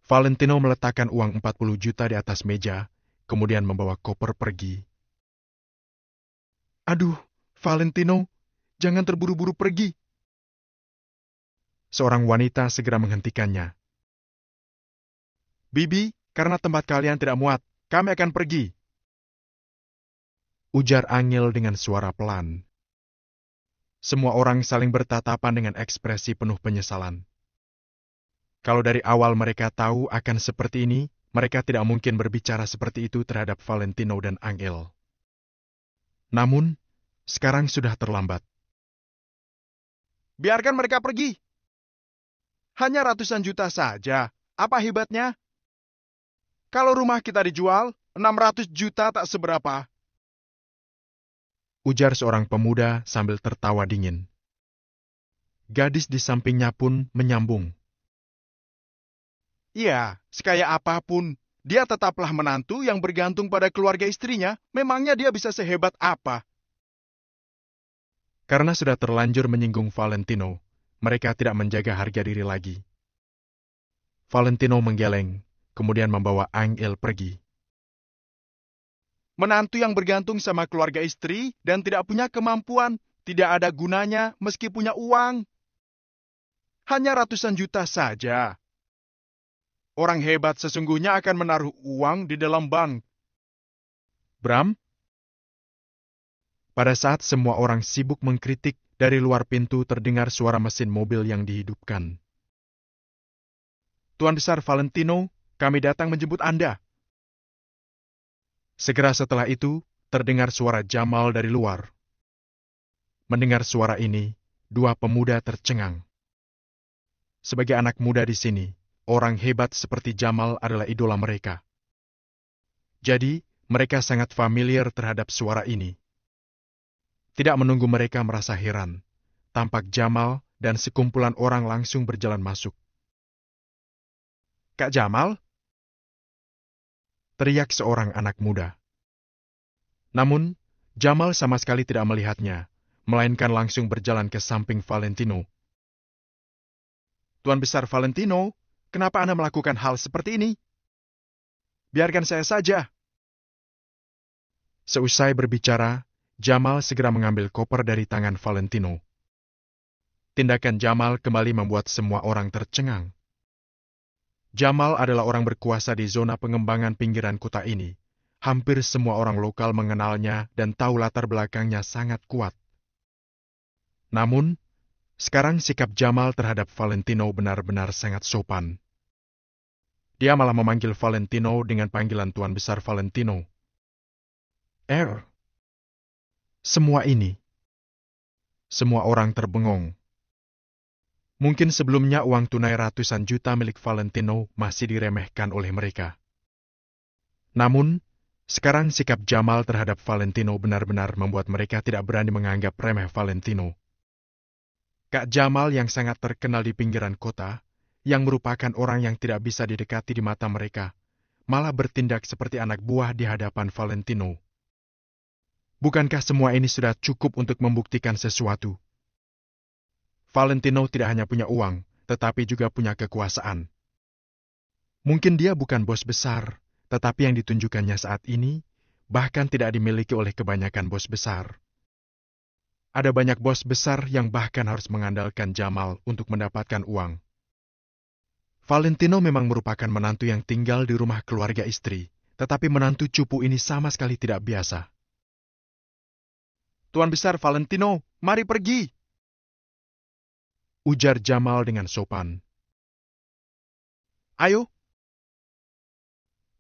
Valentino meletakkan uang 40 juta di atas meja, kemudian membawa koper pergi. Aduh, Valentino, jangan terburu-buru pergi. Seorang wanita segera menghentikannya. Bibi, karena tempat kalian tidak muat, kami akan pergi. Ujar Angel dengan suara pelan. Semua orang saling bertatapan dengan ekspresi penuh penyesalan. Kalau dari awal mereka tahu akan seperti ini, mereka tidak mungkin berbicara seperti itu terhadap Valentino dan Angel. Namun, sekarang sudah terlambat. Biarkan mereka pergi. Hanya ratusan juta saja. Apa hebatnya? Kalau rumah kita dijual, 600 juta tak seberapa. Ujar seorang pemuda sambil tertawa dingin. Gadis di sampingnya pun menyambung. Iya, sekaya apapun, dia tetaplah menantu yang bergantung pada keluarga istrinya. Memangnya dia bisa sehebat apa? Karena sudah terlanjur menyinggung Valentino, mereka tidak menjaga harga diri lagi. Valentino menggeleng, kemudian membawa Angel pergi. Menantu yang bergantung sama keluarga istri dan tidak punya kemampuan, tidak ada gunanya meski punya uang. Hanya ratusan juta saja. Orang hebat sesungguhnya akan menaruh uang di dalam bank. Bram? Pada saat semua orang sibuk mengkritik, dari luar pintu terdengar suara mesin mobil yang dihidupkan. Tuan Besar Valentino, kami datang menjemput Anda. Segera setelah itu, terdengar suara Jamal dari luar. Mendengar suara ini, dua pemuda tercengang. Sebagai anak muda di sini, orang hebat seperti Jamal adalah idola mereka. Jadi, mereka sangat familiar terhadap suara ini. Tidak menunggu mereka merasa heran, tampak Jamal dan sekumpulan orang langsung berjalan masuk. Kak Jamal? Teriak seorang anak muda. Namun, Jamal sama sekali tidak melihatnya, melainkan langsung berjalan ke samping Valentino. Tuan Besar Valentino, kenapa Anda melakukan hal seperti ini? Biarkan saya saja. Seusai berbicara, Jamal segera mengambil koper dari tangan Valentino. Tindakan Jamal kembali membuat semua orang tercengang. Jamal adalah orang berkuasa di zona pengembangan pinggiran kota ini. Hampir semua orang lokal mengenalnya dan tahu latar belakangnya sangat kuat. Namun, sekarang sikap Jamal terhadap Valentino benar-benar sangat sopan. Dia malah memanggil Valentino dengan panggilan Tuan Besar Valentino. Semua ini. Semua orang terbengong. Mungkin sebelumnya uang tunai ratusan juta milik Valentino masih diremehkan oleh mereka. Namun, sekarang sikap Jamal terhadap Valentino benar-benar membuat mereka tidak berani menganggap remeh Valentino. Kak Jamal yang sangat terkenal di pinggiran kota, yang merupakan orang yang tidak bisa didekati di mata mereka, malah bertindak seperti anak buah di hadapan Valentino. Bukankah semua ini sudah cukup untuk membuktikan sesuatu? Valentino tidak hanya punya uang, tetapi juga punya kekuasaan. Mungkin dia bukan bos besar, tetapi yang ditunjukkannya saat ini bahkan tidak dimiliki oleh kebanyakan bos besar. Ada banyak bos besar yang bahkan harus mengandalkan Jamal untuk mendapatkan uang. Valentino memang merupakan menantu yang tinggal di rumah keluarga istri, tetapi menantu cupu ini sama sekali tidak biasa. Tuan Besar Valentino, mari pergi. Ujar Jamal dengan sopan. Ayo.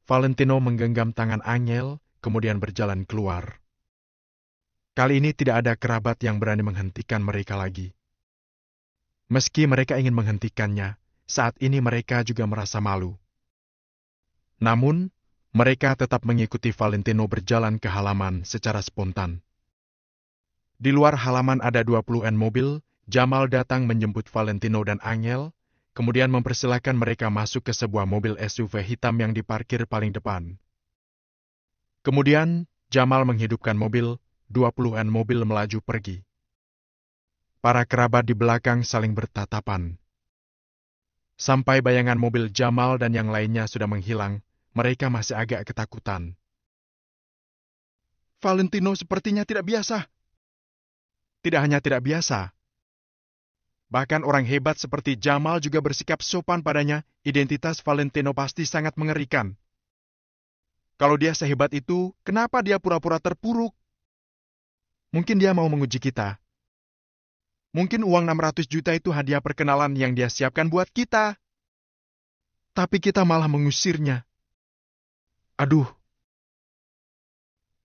Valentino menggenggam tangan Angel, kemudian berjalan keluar. Kali ini tidak ada kerabat yang berani menghentikan mereka lagi. Meski mereka ingin menghentikannya, saat ini mereka juga merasa malu. Namun, mereka tetap mengikuti Valentino berjalan ke halaman secara spontan. Di luar halaman ada 20-an mobil. Jamal datang menjemput Valentino dan Angel, kemudian mempersilahkan mereka masuk ke sebuah mobil SUV hitam yang diparkir paling depan. Kemudian, Jamal menghidupkan mobil, 20-an mobil melaju pergi. Para kerabat di belakang saling bertatapan. Sampai bayangan mobil Jamal dan yang lainnya sudah menghilang, mereka masih agak ketakutan. Valentino sepertinya tidak biasa. Tidak hanya tidak biasa, bahkan orang hebat seperti Jamal juga bersikap sopan padanya. Identitas Valentino pasti sangat mengerikan. Kalau dia sehebat itu, kenapa dia pura-pura terpuruk? Mungkin dia mau menguji kita. Mungkin uang 600 juta itu hadiah perkenalan yang dia siapkan buat kita. Tapi kita malah mengusirnya. Aduh.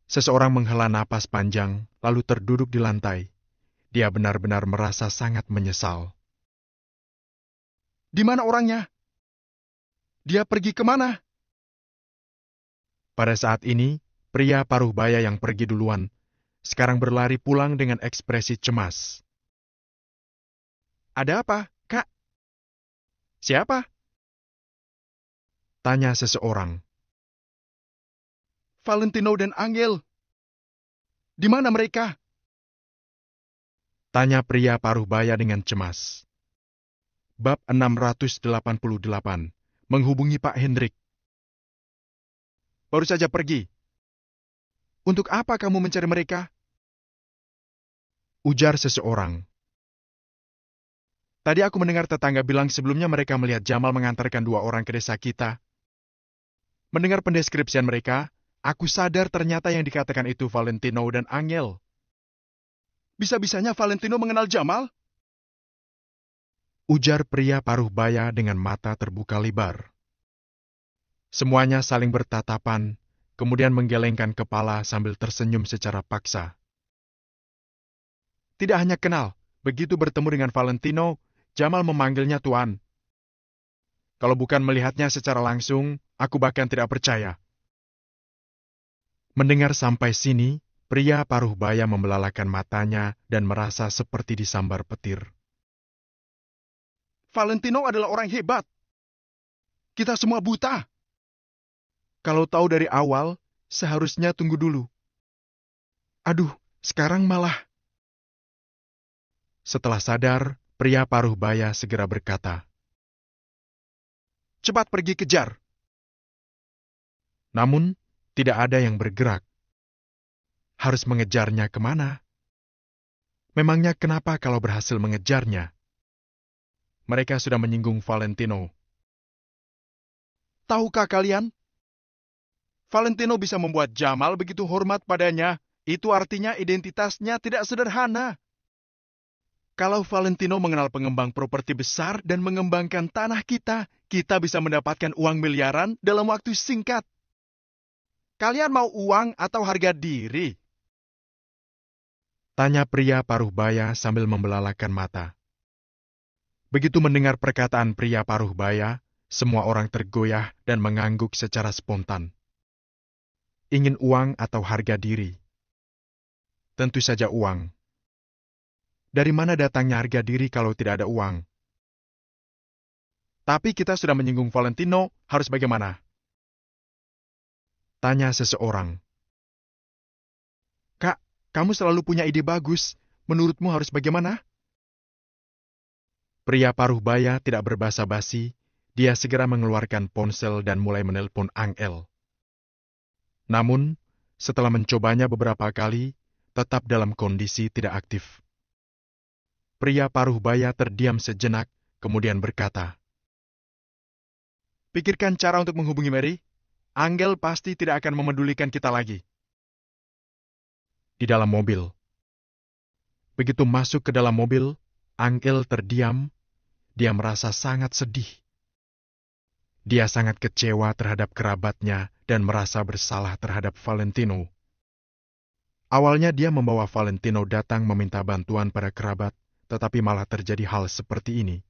Seseorang menghela napas panjang, lalu terduduk di lantai. Dia benar-benar merasa sangat menyesal. Di mana orangnya? Dia pergi kemana? Pada saat ini, pria paruh baya yang pergi duluan, sekarang berlari pulang dengan ekspresi cemas. Ada apa, Kak? Siapa? Tanya seseorang. Valentino dan Angel. Di mana mereka? Tanya pria paruh baya dengan cemas. Bab 688. Menghubungi Pak Hendrik. Baru saja pergi. Untuk apa kamu mencari mereka? Ujar seseorang. Tadi aku mendengar tetangga bilang sebelumnya mereka melihat Jamal mengantarkan 2 orang ke desa kita. Mendengar pendeskripsian mereka, aku sadar ternyata yang dikatakan itu Valentino dan Angel. Bisa-bisanya Valentino mengenal Jamal? Ujar pria paruh baya dengan mata terbuka lebar. Semuanya saling bertatapan, kemudian menggelengkan kepala sambil tersenyum secara paksa. Tidak hanya kenal, begitu bertemu dengan Valentino, Jamal memanggilnya Tuan. Kalau bukan melihatnya secara langsung, aku bahkan tidak percaya. Mendengar sampai sini, pria paruh baya membelalakan matanya dan merasa seperti disambar petir. Valentino adalah orang hebat. Kita semua buta. Kalau tahu dari awal, seharusnya tunggu dulu. Aduh, sekarang malah. Setelah sadar, pria paruh baya segera berkata, Cepat pergi kejar. namun tidak ada yang bergerak. Harus mengejarnya kemana? Memangnya kenapa kalau berhasil mengejarnya? Mereka sudah menyinggung Valentino. Tahukah kalian? Valentino bisa membuat Jamal begitu hormat padanya. Itu artinya identitasnya tidak sederhana. Kalau Valentino mengenal pengembang properti besar dan mengembangkan tanah kita, kita bisa mendapatkan uang miliaran dalam waktu singkat. Kalian mau uang atau harga diri? Tanya pria paruh baya sambil membelalakan mata. Begitu mendengar perkataan pria paruh baya, semua orang tergoyah dan mengangguk secara spontan. Ingin uang atau harga diri? Tentu saja uang. Dari mana datangnya harga diri kalau tidak ada uang? Tapi kita sudah menyinggung Valentino, harus bagaimana? Tanya seseorang. Kak, kamu selalu punya ide bagus. Menurutmu harus bagaimana? Pria paruh baya tidak berbasa-basi, dia segera mengeluarkan ponsel dan mulai menelpon Angel. Namun, setelah mencobanya beberapa kali, tetap dalam kondisi tidak aktif. Pria paruh baya terdiam sejenak, kemudian berkata, Pikirkan cara untuk menghubungi Mary. Angel pasti tidak akan memedulikan kita lagi. di dalam mobil. Begitu masuk ke dalam mobil, Angel terdiam, dia merasa sangat sedih. Dia sangat kecewa terhadap kerabatnya dan merasa bersalah terhadap Valentino. Awalnya dia membawa Valentino datang meminta bantuan pada kerabat, tetapi malah terjadi hal seperti ini.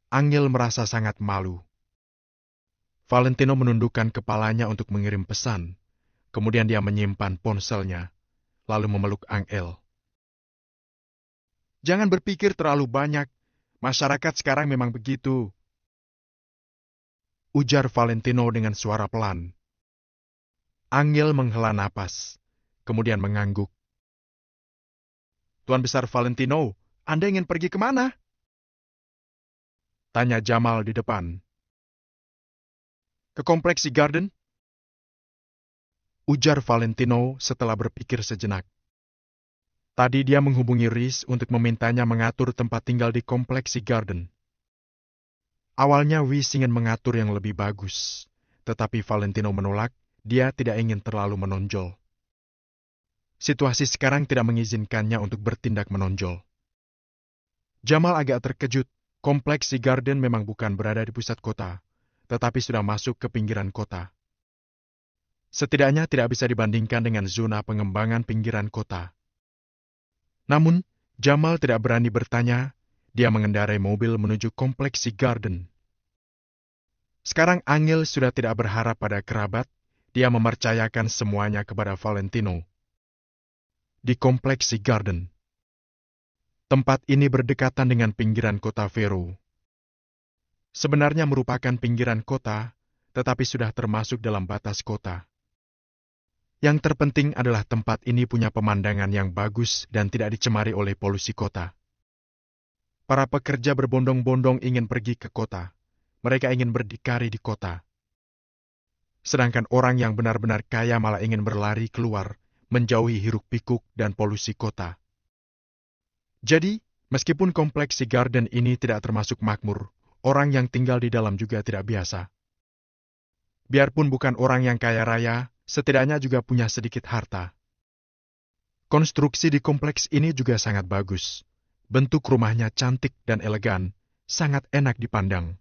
Angel merasa sangat malu. Valentino menundukkan kepalanya untuk mengirim pesan. Kemudian dia menyimpan ponselnya, lalu memeluk Angel. Jangan berpikir terlalu banyak. Masyarakat sekarang memang begitu. Ujar Valentino dengan suara pelan. Angel menghela napas, kemudian mengangguk. Tuan Besar Valentino, Anda ingin pergi kemana? Tanya Jamal di depan. Ke kompleks Sea Garden? Ujar Valentino setelah berpikir sejenak. Tadi dia menghubungi Rhys untuk memintanya mengatur tempat tinggal di kompleks Sea Garden. Awalnya Rhys ingin mengatur yang lebih bagus, tetapi Valentino menolak, dia tidak ingin terlalu menonjol. Situasi sekarang tidak mengizinkannya untuk bertindak menonjol. Jamal agak terkejut, kompleks Sea Garden memang bukan berada di pusat kota, tetapi sudah masuk ke pinggiran kota. Setidaknya tidak bisa dibandingkan dengan zona pengembangan pinggiran kota. Namun, Jamal tidak berani bertanya, dia mengendarai mobil menuju kompleks Sea Garden. Sekarang Angel sudah tidak berharap pada kerabat, dia mempercayakan semuanya kepada Valentino. Di kompleks Sea Garden. Tempat ini berdekatan dengan pinggiran kota Vero. Sebenarnya merupakan pinggiran kota, tetapi sudah termasuk dalam batas kota. Yang terpenting adalah tempat ini punya pemandangan yang bagus dan tidak dicemari oleh polusi kota. Para pekerja berbondong-bondong ingin pergi ke kota. Mereka ingin berdikari di kota. Sedangkan orang yang benar-benar kaya malah ingin berlari keluar, menjauhi hiruk-pikuk dan polusi kota. Jadi, meskipun kompleks Sea Garden ini tidak termasuk makmur, orang yang tinggal di dalam juga tidak biasa. Biarpun bukan orang yang kaya raya, setidaknya juga punya sedikit harta. Konstruksi di kompleks ini juga sangat bagus. Bentuk rumahnya cantik dan elegan, sangat enak dipandang.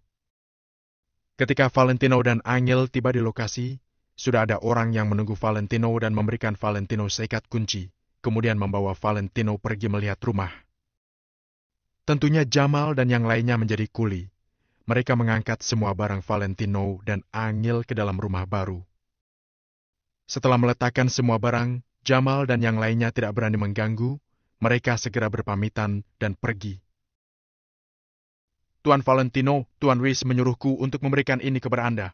Ketika Valentino dan Angel tiba di lokasi, sudah ada orang yang menunggu Valentino dan memberikan Valentino seikat kunci, kemudian membawa Valentino pergi melihat rumah. Tentunya Jamal dan yang lainnya menjadi kuli. Mereka mengangkat semua barang Valentino dan Angel ke dalam rumah baru. Setelah meletakkan semua barang, Jamal dan yang lainnya tidak berani mengganggu, mereka segera berpamitan dan pergi. Tuan Valentino, Tuan Reese menyuruhku untuk memberikan ini kepada Anda.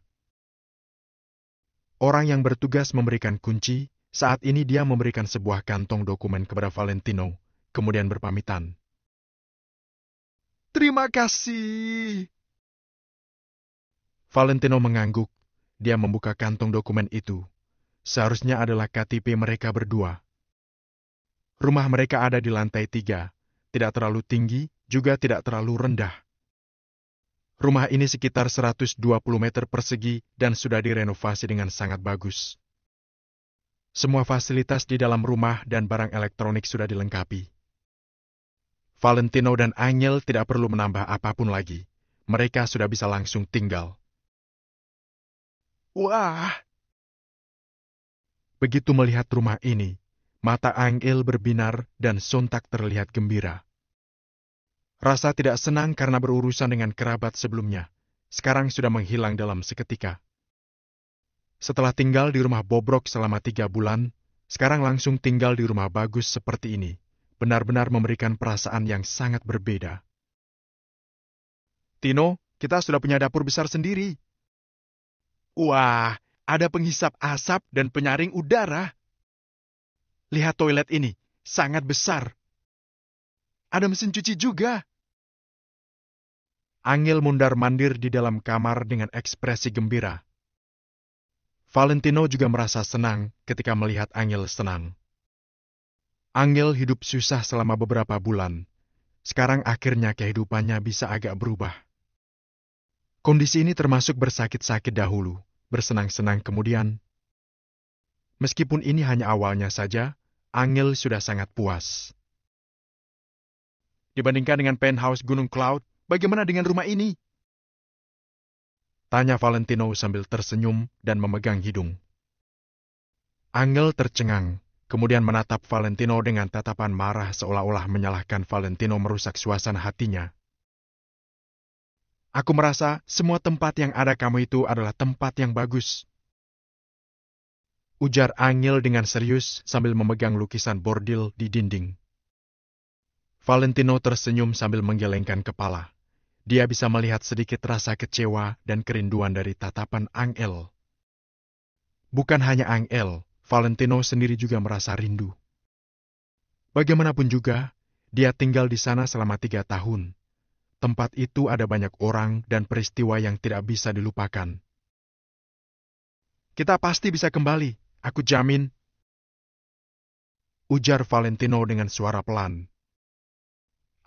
Orang yang bertugas memberikan kunci, saat ini dia memberikan sebuah kantong dokumen kepada Valentino, kemudian berpamitan. Terima kasih. Valentino mengangguk, dia membuka kantong dokumen itu. Seharusnya adalah KTP mereka berdua. Rumah mereka ada di lantai 3, tidak terlalu tinggi, juga tidak terlalu rendah. Rumah ini sekitar 120 meter persegi dan sudah direnovasi dengan sangat bagus. Semua fasilitas di dalam rumah dan barang elektronik sudah dilengkapi. Valentino dan Angel tidak perlu menambah apapun lagi. Mereka sudah bisa langsung tinggal. Wah, Begitu melihat rumah ini, mata Angel berbinar dan sontak terlihat gembira. Rasa tidak senang karena berurusan dengan kerabat sebelumnya, sekarang sudah menghilang dalam seketika. Setelah tinggal di rumah bobrok selama 3 bulan, sekarang langsung tinggal di rumah bagus seperti ini, benar-benar memberikan perasaan yang sangat berbeda. Tino, kita sudah punya dapur besar sendiri. Wah, ada penghisap asap dan penyaring udara. Lihat toilet ini, sangat besar. Ada mesin cuci juga. Angel mundar-mandir di dalam kamar dengan ekspresi gembira. Valentino juga merasa senang ketika melihat Angel senang. Angel hidup susah selama beberapa bulan. Sekarang akhirnya kehidupannya bisa agak berubah. Kondisi ini termasuk bersakit-sakit dahulu, bersenang-senang kemudian. Meskipun ini hanya awalnya saja, Angel sudah sangat puas. Dibandingkan dengan penthouse Gunung Cloud, bagaimana dengan rumah ini? Tanya Valentino sambil tersenyum dan memegang hidung. Angel tercengang, kemudian menatap Valentino dengan tatapan marah seolah-olah menyalahkan Valentino merusak suasana hatinya. Aku merasa semua tempat yang ada kamu itu adalah tempat yang bagus. Ujar Angel dengan serius sambil memegang lukisan bordil di dinding. Valentino tersenyum sambil menggelengkan kepala. Dia bisa melihat sedikit rasa kecewa dan kerinduan dari tatapan Angel. Bukan hanya Angel, Valentino sendiri juga merasa rindu. Bagaimanapun juga, dia tinggal di sana selama 3 tahun. Tempat itu ada banyak orang dan peristiwa yang tidak bisa dilupakan. Kita pasti bisa kembali, aku jamin. Ujar Valentino dengan suara pelan.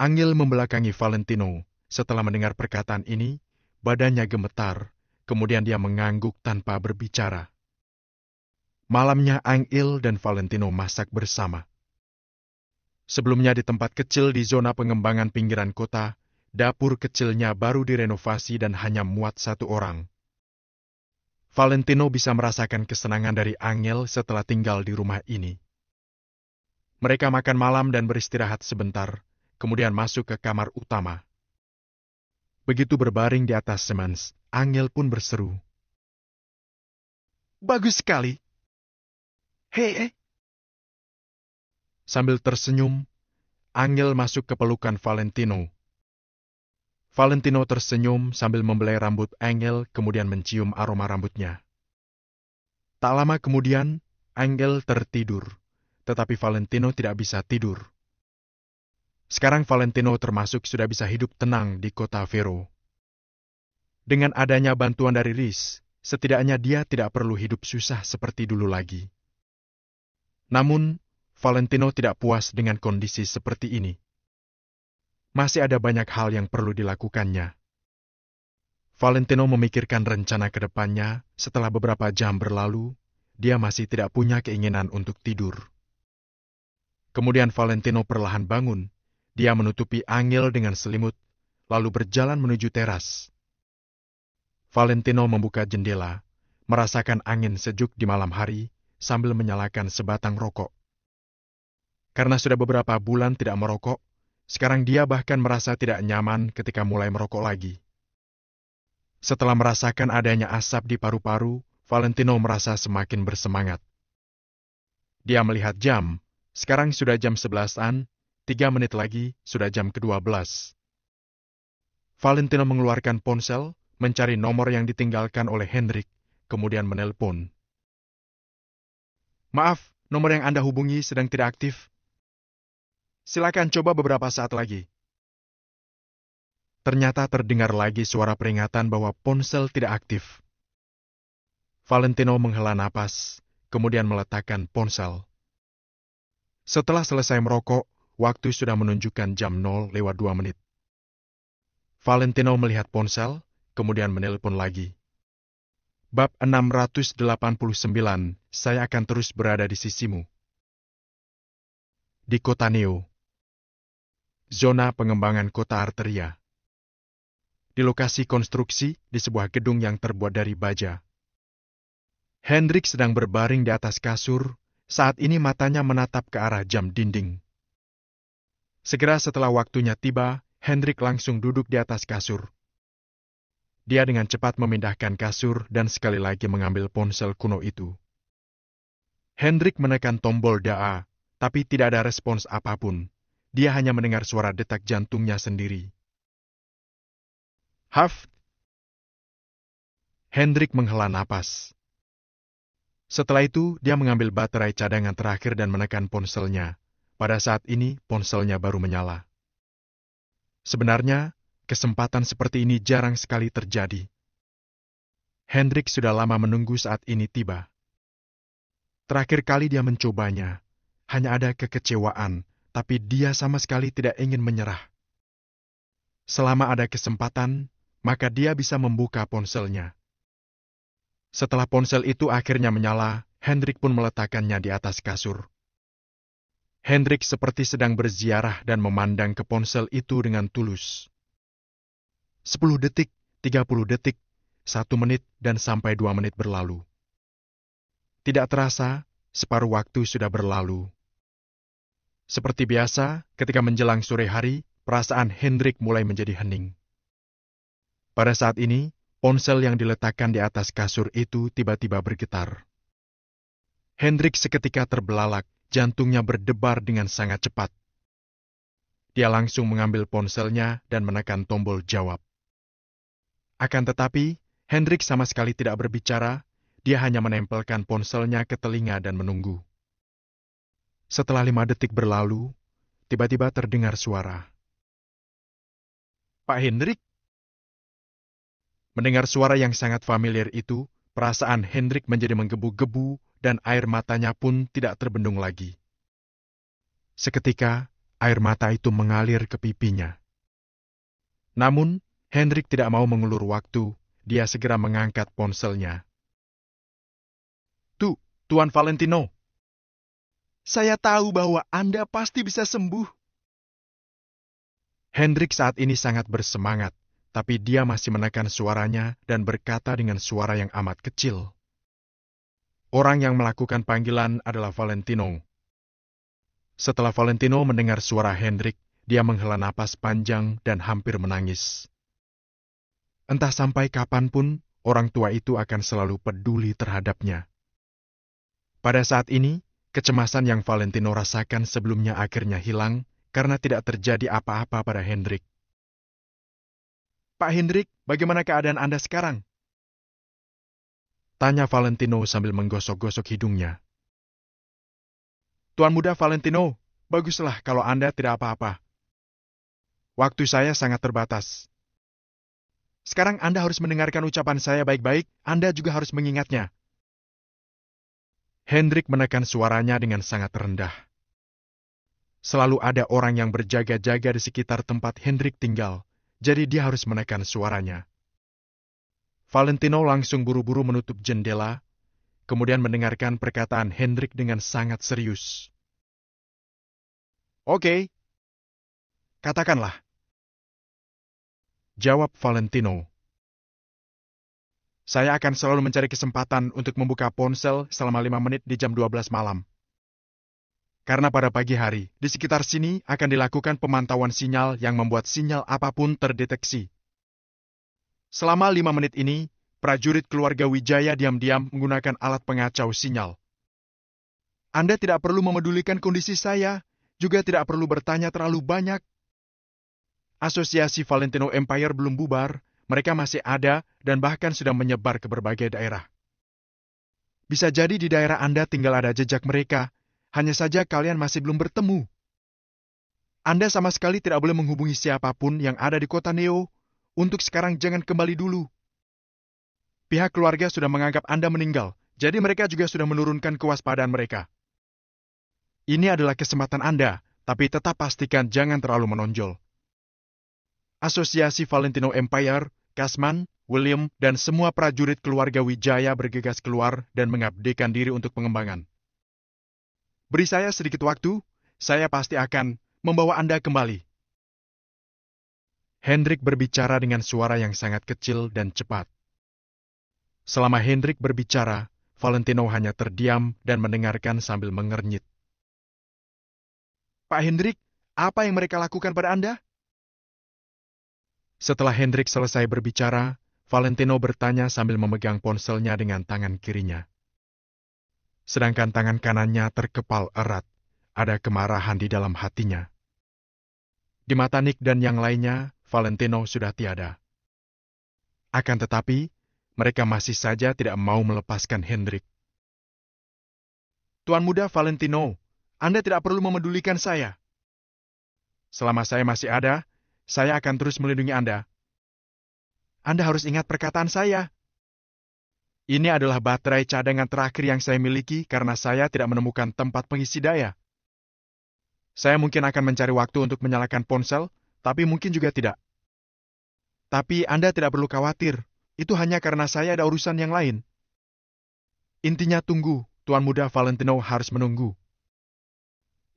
Angel membelakangi Valentino. Setelah mendengar perkataan ini, badannya gemetar, kemudian dia mengangguk tanpa berbicara. Malamnya Angel dan Valentino masak bersama. Sebelumnya di tempat kecil di zona pengembangan pinggiran kota, dapur kecilnya baru direnovasi dan hanya muat 1 orang. Valentino bisa merasakan kesenangan dari Angel setelah tinggal di rumah ini. Mereka makan malam dan beristirahat sebentar, kemudian masuk ke kamar utama. Begitu berbaring di atas semans, Angel pun berseru. Bagus sekali. Hei. Sambil tersenyum, Angel masuk ke pelukan Valentino. Valentino tersenyum sambil membelai rambut Angel kemudian mencium aroma rambutnya. Tak lama kemudian, Angel tertidur, tetapi Valentino tidak bisa tidur. Sekarang Valentino termasuk sudah bisa hidup tenang di kota Vero. Dengan adanya bantuan dari Reese, setidaknya dia tidak perlu hidup susah seperti dulu lagi. Namun, Valentino tidak puas dengan kondisi seperti ini. Masih ada banyak hal yang perlu dilakukannya. Valentino memikirkan rencana ke depannya. Setelah beberapa jam berlalu, dia masih tidak punya keinginan untuk tidur. Kemudian Valentino perlahan bangun. Dia menutupi angil dengan selimut, lalu berjalan menuju teras. Valentino membuka jendela, merasakan angin sejuk di malam hari, sambil menyalakan sebatang rokok. Karena sudah beberapa bulan tidak merokok, sekarang dia bahkan merasa tidak nyaman ketika mulai merokok lagi. Setelah merasakan adanya asap di paru-paru, Valentino merasa semakin bersemangat. Dia melihat jam, sekarang sudah jam 11-an, 3 menit lagi sudah jam ke-12. Valentino mengeluarkan ponsel, mencari nomor yang ditinggalkan oleh Hendrik, kemudian menelpon. "Maaf, nomor yang Anda hubungi sedang tidak aktif. Silakan coba beberapa saat lagi." Ternyata terdengar lagi suara peringatan bahwa ponsel tidak aktif. Valentino menghela napas, kemudian meletakkan ponsel. Setelah selesai merokok, waktu sudah menunjukkan jam 0:02. Valentino melihat ponsel, kemudian menelpon lagi. "Bab 689, saya akan terus berada di sisimu." Di kota Neo. Zona pengembangan kota Arteria. Di lokasi konstruksi di sebuah gedung yang terbuat dari baja. Hendrik sedang berbaring di atas kasur, saat ini matanya menatap ke arah jam dinding. Segera setelah waktunya tiba, Hendrik langsung duduk di atas kasur. Dia dengan cepat memindahkan kasur dan sekali lagi mengambil ponsel kuno itu. Hendrik menekan tombol DA, tapi tidak ada respons apapun. Dia hanya mendengar suara detak jantungnya sendiri. "Haf!" Hendrik menghela napas. Setelah itu, dia mengambil baterai cadangan terakhir dan menekan ponselnya. Pada saat ini, ponselnya baru menyala. Sebenarnya, kesempatan seperti ini jarang sekali terjadi. Hendrik sudah lama menunggu saat ini tiba. Terakhir kali dia mencobanya, hanya ada kekecewaan, tapi dia sama sekali tidak ingin menyerah. Selama ada kesempatan, maka dia bisa membuka ponselnya. Setelah ponsel itu akhirnya menyala, Hendrik pun meletakkannya di atas kasur. Hendrik seperti sedang berziarah dan memandang ke ponsel itu dengan tulus. 10 detik, 30 detik, 1 menit, dan sampai 2 menit berlalu. Tidak terasa, separuh waktu sudah berlalu. Seperti biasa, ketika menjelang sore hari, perasaan Hendrik mulai menjadi hening. Pada saat ini, ponsel yang diletakkan di atas kasur itu tiba-tiba bergetar. Hendrik seketika terbelalak, jantungnya berdebar dengan sangat cepat. Dia langsung mengambil ponselnya dan menekan tombol jawab. Akan tetapi, Hendrik sama sekali tidak berbicara, dia hanya menempelkan ponselnya ke telinga dan menunggu. Setelah 5 detik berlalu, tiba-tiba terdengar suara. "Pak Hendrik?" Mendengar suara yang sangat familiar itu, perasaan Hendrik menjadi menggebu-gebu dan air matanya pun tidak terbendung lagi. Seketika, air mata itu mengalir ke pipinya. Namun, Hendrik tidak mau mengulur waktu, dia segera mengangkat ponselnya. "Tuan Valentino, saya tahu bahwa Anda pasti bisa sembuh." Hendrik saat ini sangat bersemangat, tapi dia masih menekan suaranya dan berkata dengan suara yang amat kecil. Orang yang melakukan panggilan adalah Valentino. Setelah Valentino mendengar suara Hendrik, dia menghela napas panjang dan hampir menangis. Entah sampai kapanpun, orang tua itu akan selalu peduli terhadapnya. Pada saat ini, kecemasan yang Valentino rasakan sebelumnya akhirnya hilang karena tidak terjadi apa-apa pada Hendrik. "Pak Hendrik, bagaimana keadaan Anda sekarang?" Tanya Valentino sambil menggosok-gosok hidungnya. "Tuan muda Valentino, baguslah kalau Anda tidak apa-apa. Waktu saya sangat terbatas. Sekarang Anda harus mendengarkan ucapan saya baik-baik, Anda juga harus mengingatnya." Hendrik menekan suaranya dengan sangat rendah. Selalu ada orang yang berjaga-jaga di sekitar tempat Hendrik tinggal, jadi dia harus menekan suaranya. Valentino langsung buru-buru menutup jendela, kemudian mendengarkan perkataan Hendrik dengan sangat serius. Oke, katakanlah, jawab Valentino. saya akan selalu mencari kesempatan untuk membuka ponsel selama 5 menit di jam 12 malam. Karena pada pagi hari, di sekitar sini akan dilakukan pemantauan sinyal yang membuat sinyal apapun terdeteksi. Selama 5 menit ini, prajurit keluarga Wijaya diam-diam menggunakan alat pengacau sinyal. Anda tidak perlu memedulikan kondisi saya, juga tidak perlu bertanya terlalu banyak. Asosiasi Valentino Empire belum bubar, mereka masih ada dan bahkan sudah menyebar ke berbagai daerah. Bisa jadi di daerah Anda tinggal ada jejak mereka, hanya saja kalian masih belum bertemu. Anda sama sekali tidak boleh menghubungi siapapun yang ada di kota Neo. Untuk sekarang jangan kembali dulu. Pihak keluarga sudah menganggap Anda meninggal, jadi mereka juga sudah menurunkan kewaspadaan mereka. Ini adalah kesempatan Anda, tapi tetap pastikan jangan terlalu menonjol. Asosiasi Valentino Empire, Kasman, William, dan semua prajurit keluarga Wijaya bergegas keluar dan mengabdikan diri untuk pengembangan. Beri saya sedikit waktu, saya pasti akan membawa Anda kembali. Hendrik berbicara dengan suara yang sangat kecil dan cepat. Selama Hendrik berbicara, Valentino hanya terdiam dan mendengarkan sambil mengernyit. Pak Hendrik, apa yang mereka lakukan pada Anda? Setelah Hendrik selesai berbicara, Valentino bertanya sambil memegang ponselnya dengan tangan kirinya. Sedangkan tangan kanannya terkepal erat, ada kemarahan di dalam hatinya. Di mata Nick dan yang lainnya, Valentino sudah tiada. Akan tetapi, mereka masih saja tidak mau melepaskan Hendrik. Tuan Muda Valentino, Anda tidak perlu memedulikan saya. Selama saya masih ada, saya akan terus melindungi Anda. Anda harus ingat perkataan saya. Ini adalah baterai cadangan terakhir yang saya miliki karena saya tidak menemukan tempat pengisi daya. Saya mungkin akan mencari waktu untuk menyalakan ponsel, tapi mungkin juga tidak. Tapi Anda tidak perlu khawatir, itu hanya karena saya ada urusan yang lain. Intinya tunggu, Tuan Muda Valentino harus menunggu.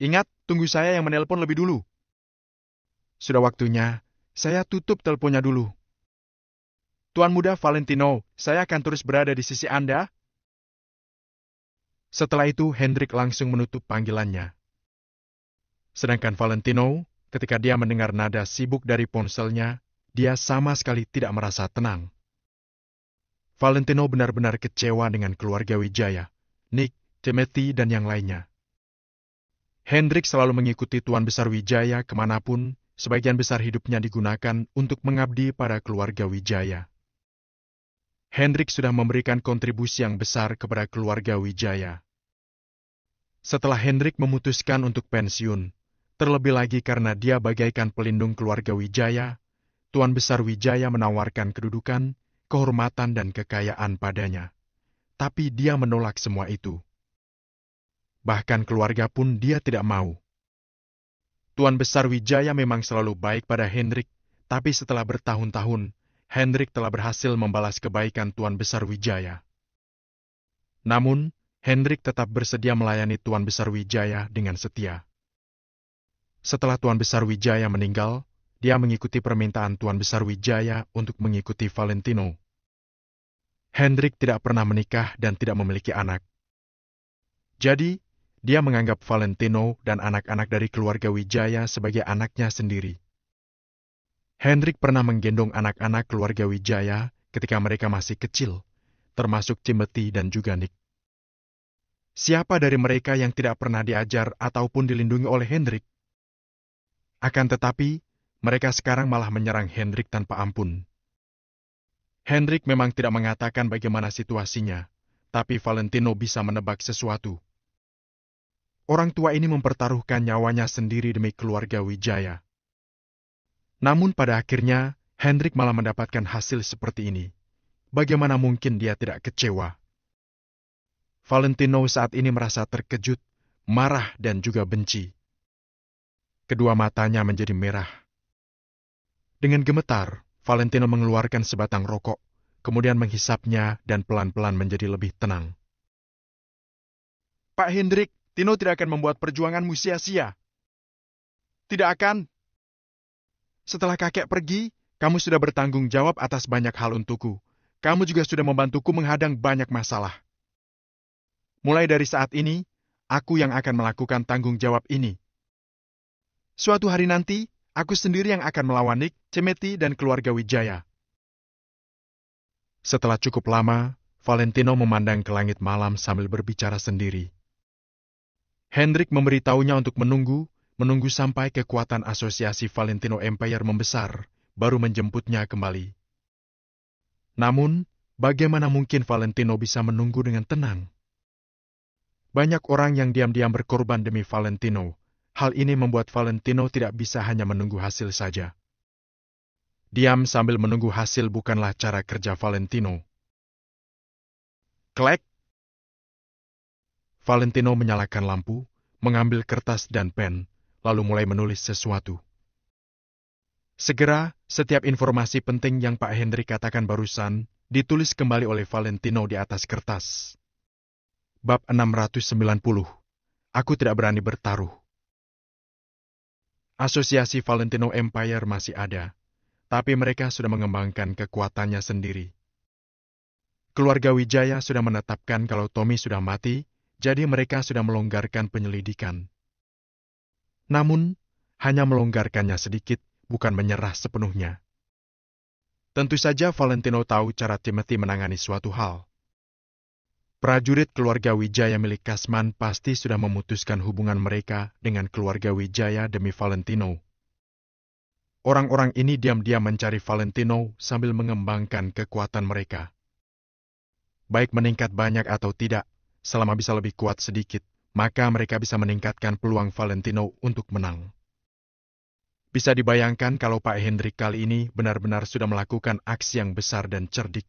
Ingat, tunggu saya yang menelpon lebih dulu. Sudah waktunya, saya tutup teleponnya dulu. Tuan Muda Valentino, saya akan terus berada di sisi Anda. Setelah itu, Hendrik langsung menutup panggilannya. Sedangkan Valentino, ketika dia mendengar nada sibuk dari ponselnya, dia sama sekali tidak merasa tenang. Valentino benar-benar kecewa dengan keluarga Wijaya, Nick, Timothy, dan yang lainnya. Hendrik selalu mengikuti Tuan Besar Wijaya kemanapun, sebagian besar hidupnya digunakan untuk mengabdi pada keluarga Wijaya. Hendrik sudah memberikan kontribusi yang besar kepada keluarga Wijaya. Setelah Hendrik memutuskan untuk pensiun, terlebih lagi karena dia bagaikan pelindung keluarga Wijaya, Tuan Besar Wijaya menawarkan kedudukan, kehormatan, dan kekayaan padanya. Tapi dia menolak semua itu. Bahkan keluarga pun dia tidak mau. Tuan Besar Wijaya memang selalu baik pada Hendrik, tapi setelah bertahun-tahun, Hendrik telah berhasil membalas kebaikan Tuan Besar Wijaya. Namun, Hendrik tetap bersedia melayani Tuan Besar Wijaya dengan setia. Setelah Tuan Besar Wijaya meninggal, dia mengikuti permintaan Tuan Besar Wijaya untuk mengikuti Valentino. Hendrik tidak pernah menikah dan tidak memiliki anak. Jadi, dia menganggap Valentino dan anak-anak dari keluarga Wijaya sebagai anaknya sendiri. Hendrik pernah menggendong anak-anak keluarga Wijaya ketika mereka masih kecil, termasuk Timothy dan juga Nick. Siapa dari mereka yang tidak pernah diajar ataupun dilindungi oleh Hendrik? Akan tetapi, mereka sekarang malah menyerang Hendrik tanpa ampun. Hendrik memang tidak mengatakan bagaimana situasinya, tapi Valentino bisa menebak sesuatu. Orang tua ini mempertaruhkan nyawanya sendiri demi keluarga Wijaya. Namun pada akhirnya, Hendrik malah mendapatkan hasil seperti ini. Bagaimana mungkin dia tidak kecewa? Valentino saat ini merasa terkejut, marah, dan juga benci. Kedua matanya menjadi merah. Dengan gemetar, Valentino mengeluarkan sebatang rokok, kemudian menghisapnya dan pelan-pelan menjadi lebih tenang. Pak Hendrik, Tino tidak akan membuat perjuanganmu sia-sia. Tidak akan. Setelah kakek pergi, kamu sudah bertanggung jawab atas banyak hal untukku. Kamu juga sudah membantuku menghadang banyak masalah. Mulai dari saat ini, aku yang akan melakukan tanggung jawab ini. Suatu hari nanti, aku sendiri yang akan melawan Nick, Cemeti, dan keluarga Wijaya. Setelah cukup lama, Valentino memandang ke langit malam sambil berbicara sendiri. Hendrik memberitahunya untuk menunggu sampai kekuatan asosiasi Valentino Empire membesar, baru menjemputnya kembali. Namun, bagaimana mungkin Valentino bisa menunggu dengan tenang? Banyak orang yang diam-diam berkorban demi Valentino. Hal ini membuat Valentino tidak bisa hanya menunggu hasil saja. Diam sambil menunggu hasil bukanlah cara kerja Valentino. Klek! Valentino menyalakan lampu, mengambil kertas dan pen, lalu mulai menulis sesuatu. Segera, setiap informasi penting yang Pak Hendrik katakan barusan ditulis kembali oleh Valentino di atas kertas. Bab 690. Aku tidak berani bertaruh. Asosiasi Valentino Empire masih ada, tapi mereka sudah mengembangkan kekuatannya sendiri. Keluarga Wijaya sudah menetapkan kalau Tommy sudah mati, jadi mereka sudah melonggarkan penyelidikan. Namun, hanya melonggarkannya sedikit, bukan menyerah sepenuhnya. Tentu saja Valentino tahu cara Timothy menangani suatu hal. Prajurit keluarga Wijaya milik Kasman pasti sudah memutuskan hubungan mereka dengan keluarga Wijaya demi Valentino. Orang-orang ini diam-diam mencari Valentino sambil mengembangkan kekuatan mereka. Baik meningkat banyak atau tidak, selama bisa lebih kuat sedikit, maka mereka bisa meningkatkan peluang Valentino untuk menang. Bisa dibayangkan kalau Pak Hendrik kali ini benar-benar sudah melakukan aksi yang besar dan cerdik.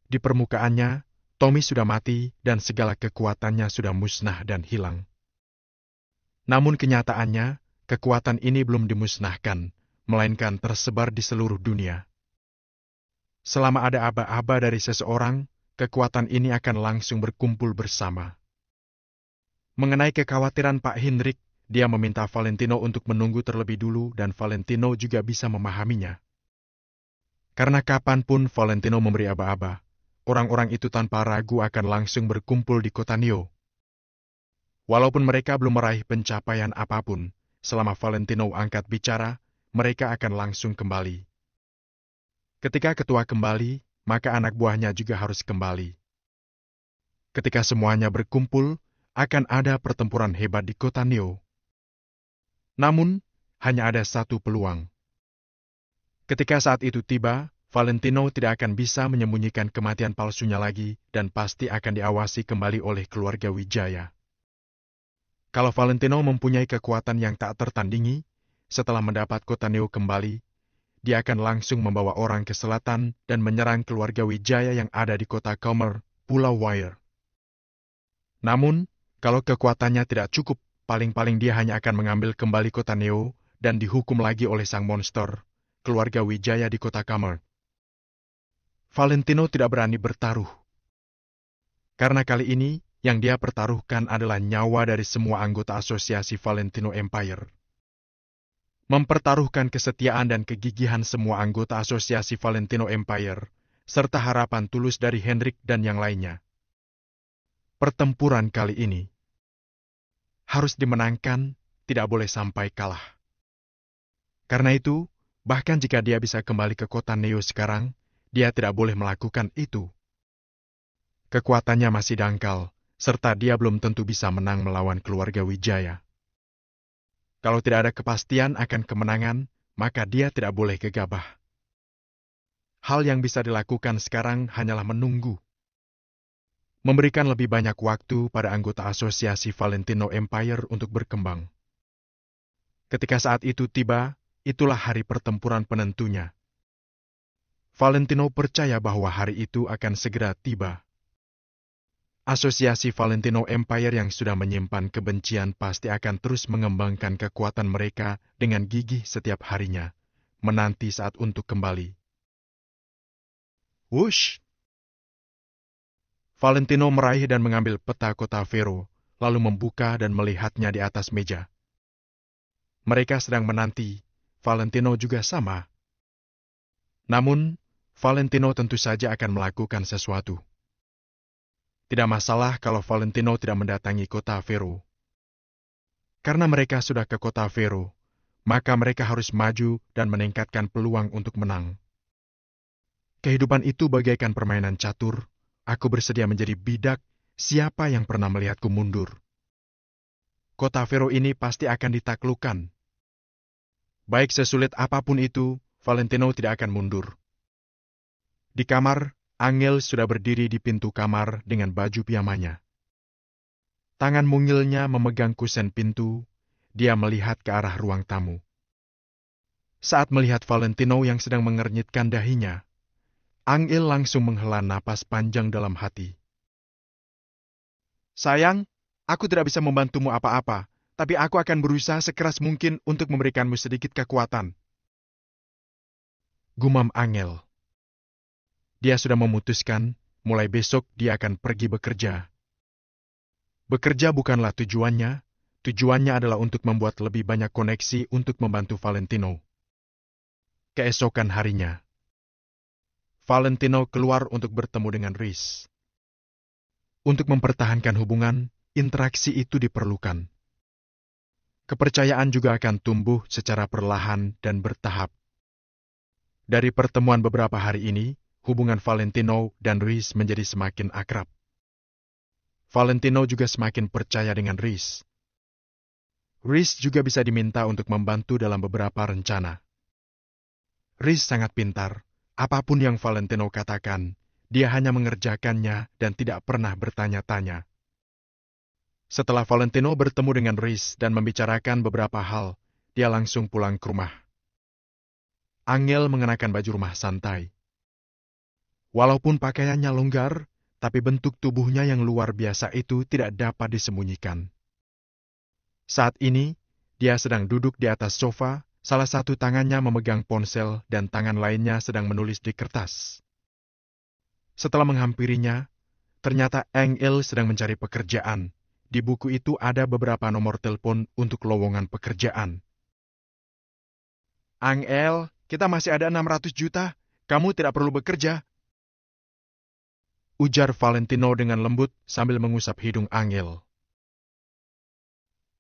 Di permukaannya, Tommy sudah mati dan segala kekuatannya sudah musnah dan hilang. Namun kenyataannya, kekuatan ini belum dimusnahkan, melainkan tersebar di seluruh dunia. Selama ada aba-aba dari seseorang, kekuatan ini akan langsung berkumpul bersama. Mengenai kekhawatiran Pak Hendrik, dia meminta Valentino untuk menunggu terlebih dulu dan Valentino juga bisa memahaminya. Karena kapanpun Valentino memberi aba-aba, orang-orang itu tanpa ragu akan langsung berkumpul di kota Neo. Walaupun mereka belum meraih pencapaian apapun, selama Valentino angkat bicara, mereka akan langsung kembali. Ketika ketua kembali, maka anak buahnya juga harus kembali. Ketika semuanya berkumpul, akan ada pertempuran hebat di kota Neo. Namun, hanya ada satu peluang. Ketika saat itu tiba, Valentino tidak akan bisa menyembunyikan kematian palsunya lagi dan pasti akan diawasi kembali oleh keluarga Wijaya. Kalau Valentino mempunyai kekuatan yang tak tertandingi, setelah mendapat kota Neo kembali, dia akan langsung membawa orang ke selatan dan menyerang keluarga Wijaya yang ada di kota Comer, Pulau Wire. Namun, kalau kekuatannya tidak cukup, paling-paling dia hanya akan mengambil kembali kota Neo dan dihukum lagi oleh sang monster, keluarga Wijaya di kota Comer. Valentino tidak berani bertaruh. Karena kali ini, yang dia pertaruhkan adalah nyawa dari semua anggota asosiasi Valentino Empire. Mempertaruhkan kesetiaan dan kegigihan semua anggota asosiasi Valentino Empire, serta harapan tulus dari Hendrik dan yang lainnya. Pertempuran kali ini harus dimenangkan, tidak boleh sampai kalah. Karena itu, bahkan jika dia bisa kembali ke kota Neo sekarang, dia tidak boleh melakukan itu. Kekuatannya masih dangkal, serta dia belum tentu bisa menang melawan keluarga Wijaya. Kalau tidak ada kepastian akan kemenangan, maka dia tidak boleh gegabah. Hal yang bisa dilakukan sekarang hanyalah menunggu. Memberikan lebih banyak waktu pada anggota asosiasi Valentino Empire untuk berkembang. Ketika saat itu tiba, itulah hari pertempuran penentunya. Valentino percaya bahwa hari itu akan segera tiba. Asosiasi Valentino Empire yang sudah menyimpan kebencian pasti akan terus mengembangkan kekuatan mereka dengan gigih setiap harinya, menanti saat untuk kembali. Wush! Valentino meraih dan mengambil peta kota Vero, lalu membuka dan melihatnya di atas meja. mereka sedang menanti, Valentino juga sama. Namun, Valentino tentu saja akan melakukan sesuatu. Tidak masalah kalau Valentino tidak mendatangi kota Vero. Karena mereka sudah ke kota Vero, maka mereka harus maju dan meningkatkan peluang untuk menang. Kehidupan itu bagaikan permainan catur. Aku bersedia menjadi bidak. Siapa yang pernah melihatku mundur? Kota Vero ini pasti akan ditaklukkan. Baik sesulit apapun itu, Valentino tidak akan mundur. Di kamar, Angel sudah berdiri di pintu kamar dengan baju piyamanya. Tangan mungilnya memegang kusen pintu, dia melihat ke arah ruang tamu. Saat melihat Valentino yang sedang mengernyitkan dahinya, Angel langsung menghela napas panjang dalam hati. Sayang, aku tidak bisa membantumu apa-apa, tapi aku akan berusaha sekeras mungkin untuk memberikanmu sedikit kekuatan. Gumam Angel. Dia sudah memutuskan, mulai besok dia akan pergi bekerja. Bekerja bukanlah tujuannya, tujuannya adalah untuk membuat lebih banyak koneksi untuk membantu Valentino. Keesokan harinya, Valentino keluar untuk bertemu dengan Riz. Untuk mempertahankan hubungan, interaksi itu diperlukan. Kepercayaan juga akan tumbuh secara perlahan dan bertahap. Dari pertemuan beberapa hari ini, hubungan Valentino dan Riz menjadi semakin akrab. Valentino juga semakin percaya dengan Riz. Riz juga bisa diminta untuk membantu dalam beberapa rencana. Riz sangat pintar. Apapun yang Valentino katakan, dia hanya mengerjakannya dan tidak pernah bertanya-tanya. Setelah Valentino bertemu dengan Riz dan membicarakan beberapa hal, dia langsung pulang ke rumah. Angel mengenakan baju rumah santai. Walaupun pakaiannya longgar, tapi bentuk tubuhnya yang luar biasa itu tidak dapat disembunyikan. Saat ini, dia sedang duduk di atas sofa, salah satu tangannya memegang ponsel dan tangan lainnya sedang menulis di kertas. Setelah menghampirinya, ternyata Angel sedang mencari pekerjaan. Di buku itu ada beberapa nomor telepon untuk lowongan pekerjaan. Angel, kita masih ada 600 juta. Kamu tidak perlu bekerja. Ujar Valentino dengan lembut sambil mengusap hidung Angel.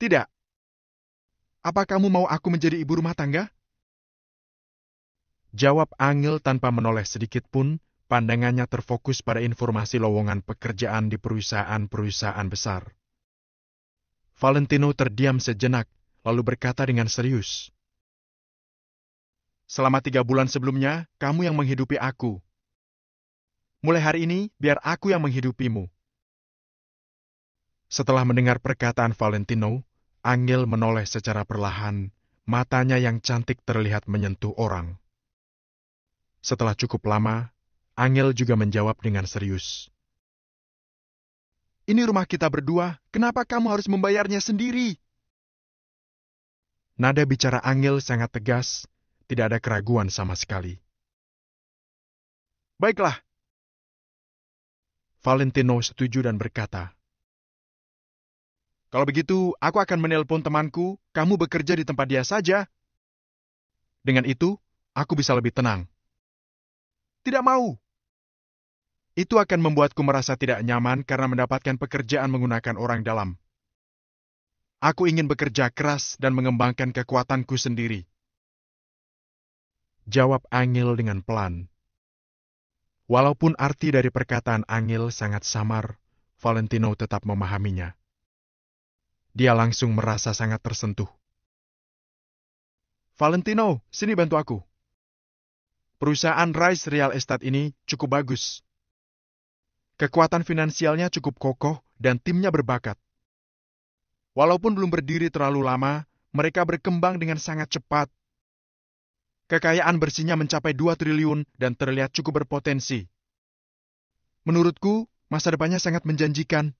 Tidak. Apa kamu mau aku menjadi ibu rumah tangga? Jawab Angel tanpa menoleh sedikit pun. Pandangannya terfokus pada informasi lowongan pekerjaan di perusahaan-perusahaan besar. Valentino terdiam sejenak, lalu berkata dengan serius. Selama 3 bulan sebelumnya, kamu yang menghidupi aku. Mulai hari ini, biar aku yang menghidupimu. Setelah mendengar perkataan Valentino, Angel menoleh secara perlahan, matanya yang cantik terlihat menyentuh orang. Setelah cukup lama, Angel juga menjawab dengan serius. Ini rumah kita berdua, kenapa kamu harus membayarnya sendiri? Nada bicara Angel sangat tegas, tidak ada keraguan sama sekali. Baiklah. Valentino setuju dan berkata, kalau begitu, aku akan menelpon temanku, kamu bekerja di tempat dia saja. Dengan itu, aku bisa lebih tenang. Tidak mau. Itu akan membuatku merasa tidak nyaman karena mendapatkan pekerjaan menggunakan orang dalam. Aku ingin bekerja keras dan mengembangkan kekuatanku sendiri. Jawab Angel dengan pelan. Walaupun arti dari perkataan Angel sangat samar, Valentino tetap memahaminya. Dia langsung merasa sangat tersentuh. Valentino, sini bantu aku. Perusahaan Rice Real Estate ini cukup bagus. Kekuatan finansialnya cukup kokoh dan timnya berbakat. Walaupun belum berdiri terlalu lama, mereka berkembang dengan sangat cepat. Kekayaan bersihnya mencapai 2 triliun dan terlihat cukup berpotensi. Menurutku, masa depannya sangat menjanjikan.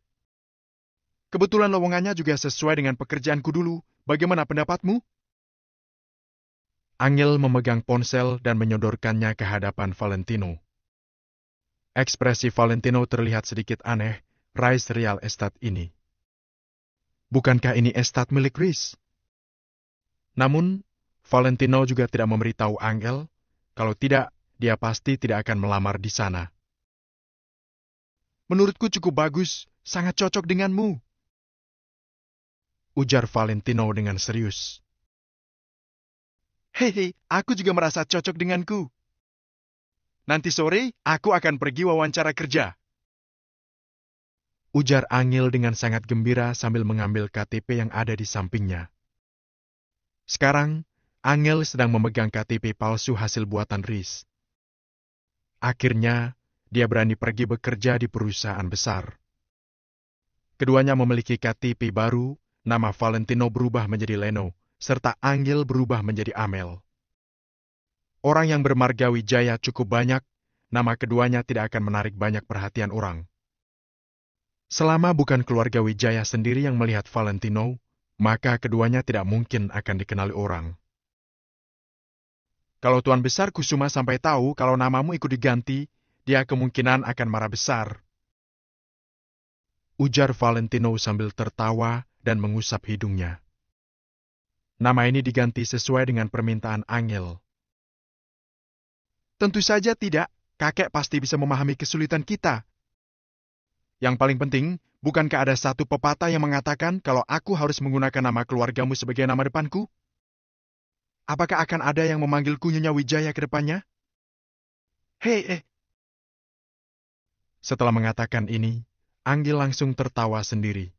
Kebetulan lowongannya juga sesuai dengan pekerjaanku dulu. Bagaimana pendapatmu? Angel memegang ponsel dan menyodorkannya ke hadapan Valentino. Ekspresi Valentino terlihat sedikit aneh, Rice Real Estate ini. Bukankah ini estate milik Riz? Namun, Valentino juga tidak memberitahu Angel, kalau tidak, dia pasti tidak akan melamar di sana. Menurutku cukup bagus, sangat cocok denganmu. Ujar Valentino dengan serius. Hehe, aku juga merasa cocok denganku. Nanti sore, aku akan pergi wawancara kerja. Ujar Angel dengan sangat gembira sambil mengambil KTP yang ada di sampingnya. Sekarang, Angel sedang memegang KTP palsu hasil buatan Riz. Akhirnya, dia berani pergi bekerja di perusahaan besar. Keduanya memiliki KTP baru, nama Valentino berubah menjadi Leno, serta Angel berubah menjadi Amel. Orang yang bermarga Wijaya cukup banyak, nama keduanya tidak akan menarik banyak perhatian orang. Selama bukan keluarga Wijaya sendiri yang melihat Valentino, maka keduanya tidak mungkin akan dikenali orang. Kalau Tuan Besar Kusuma sampai tahu kalau namamu ikut diganti, dia kemungkinan akan marah besar. Ujar Valentino sambil tertawa dan mengusap hidungnya. Nama ini diganti sesuai dengan permintaan Angel. Tentu saja tidak, kakek pasti bisa memahami kesulitan kita. Yang paling penting, bukankah ada satu pepatah yang mengatakan kalau aku harus menggunakan nama keluargamu sebagai nama depanku? Apakah akan ada yang memanggilku Nyonya Wijaya ke depannya? Hei, Setelah mengatakan ini, Angel langsung tertawa sendiri.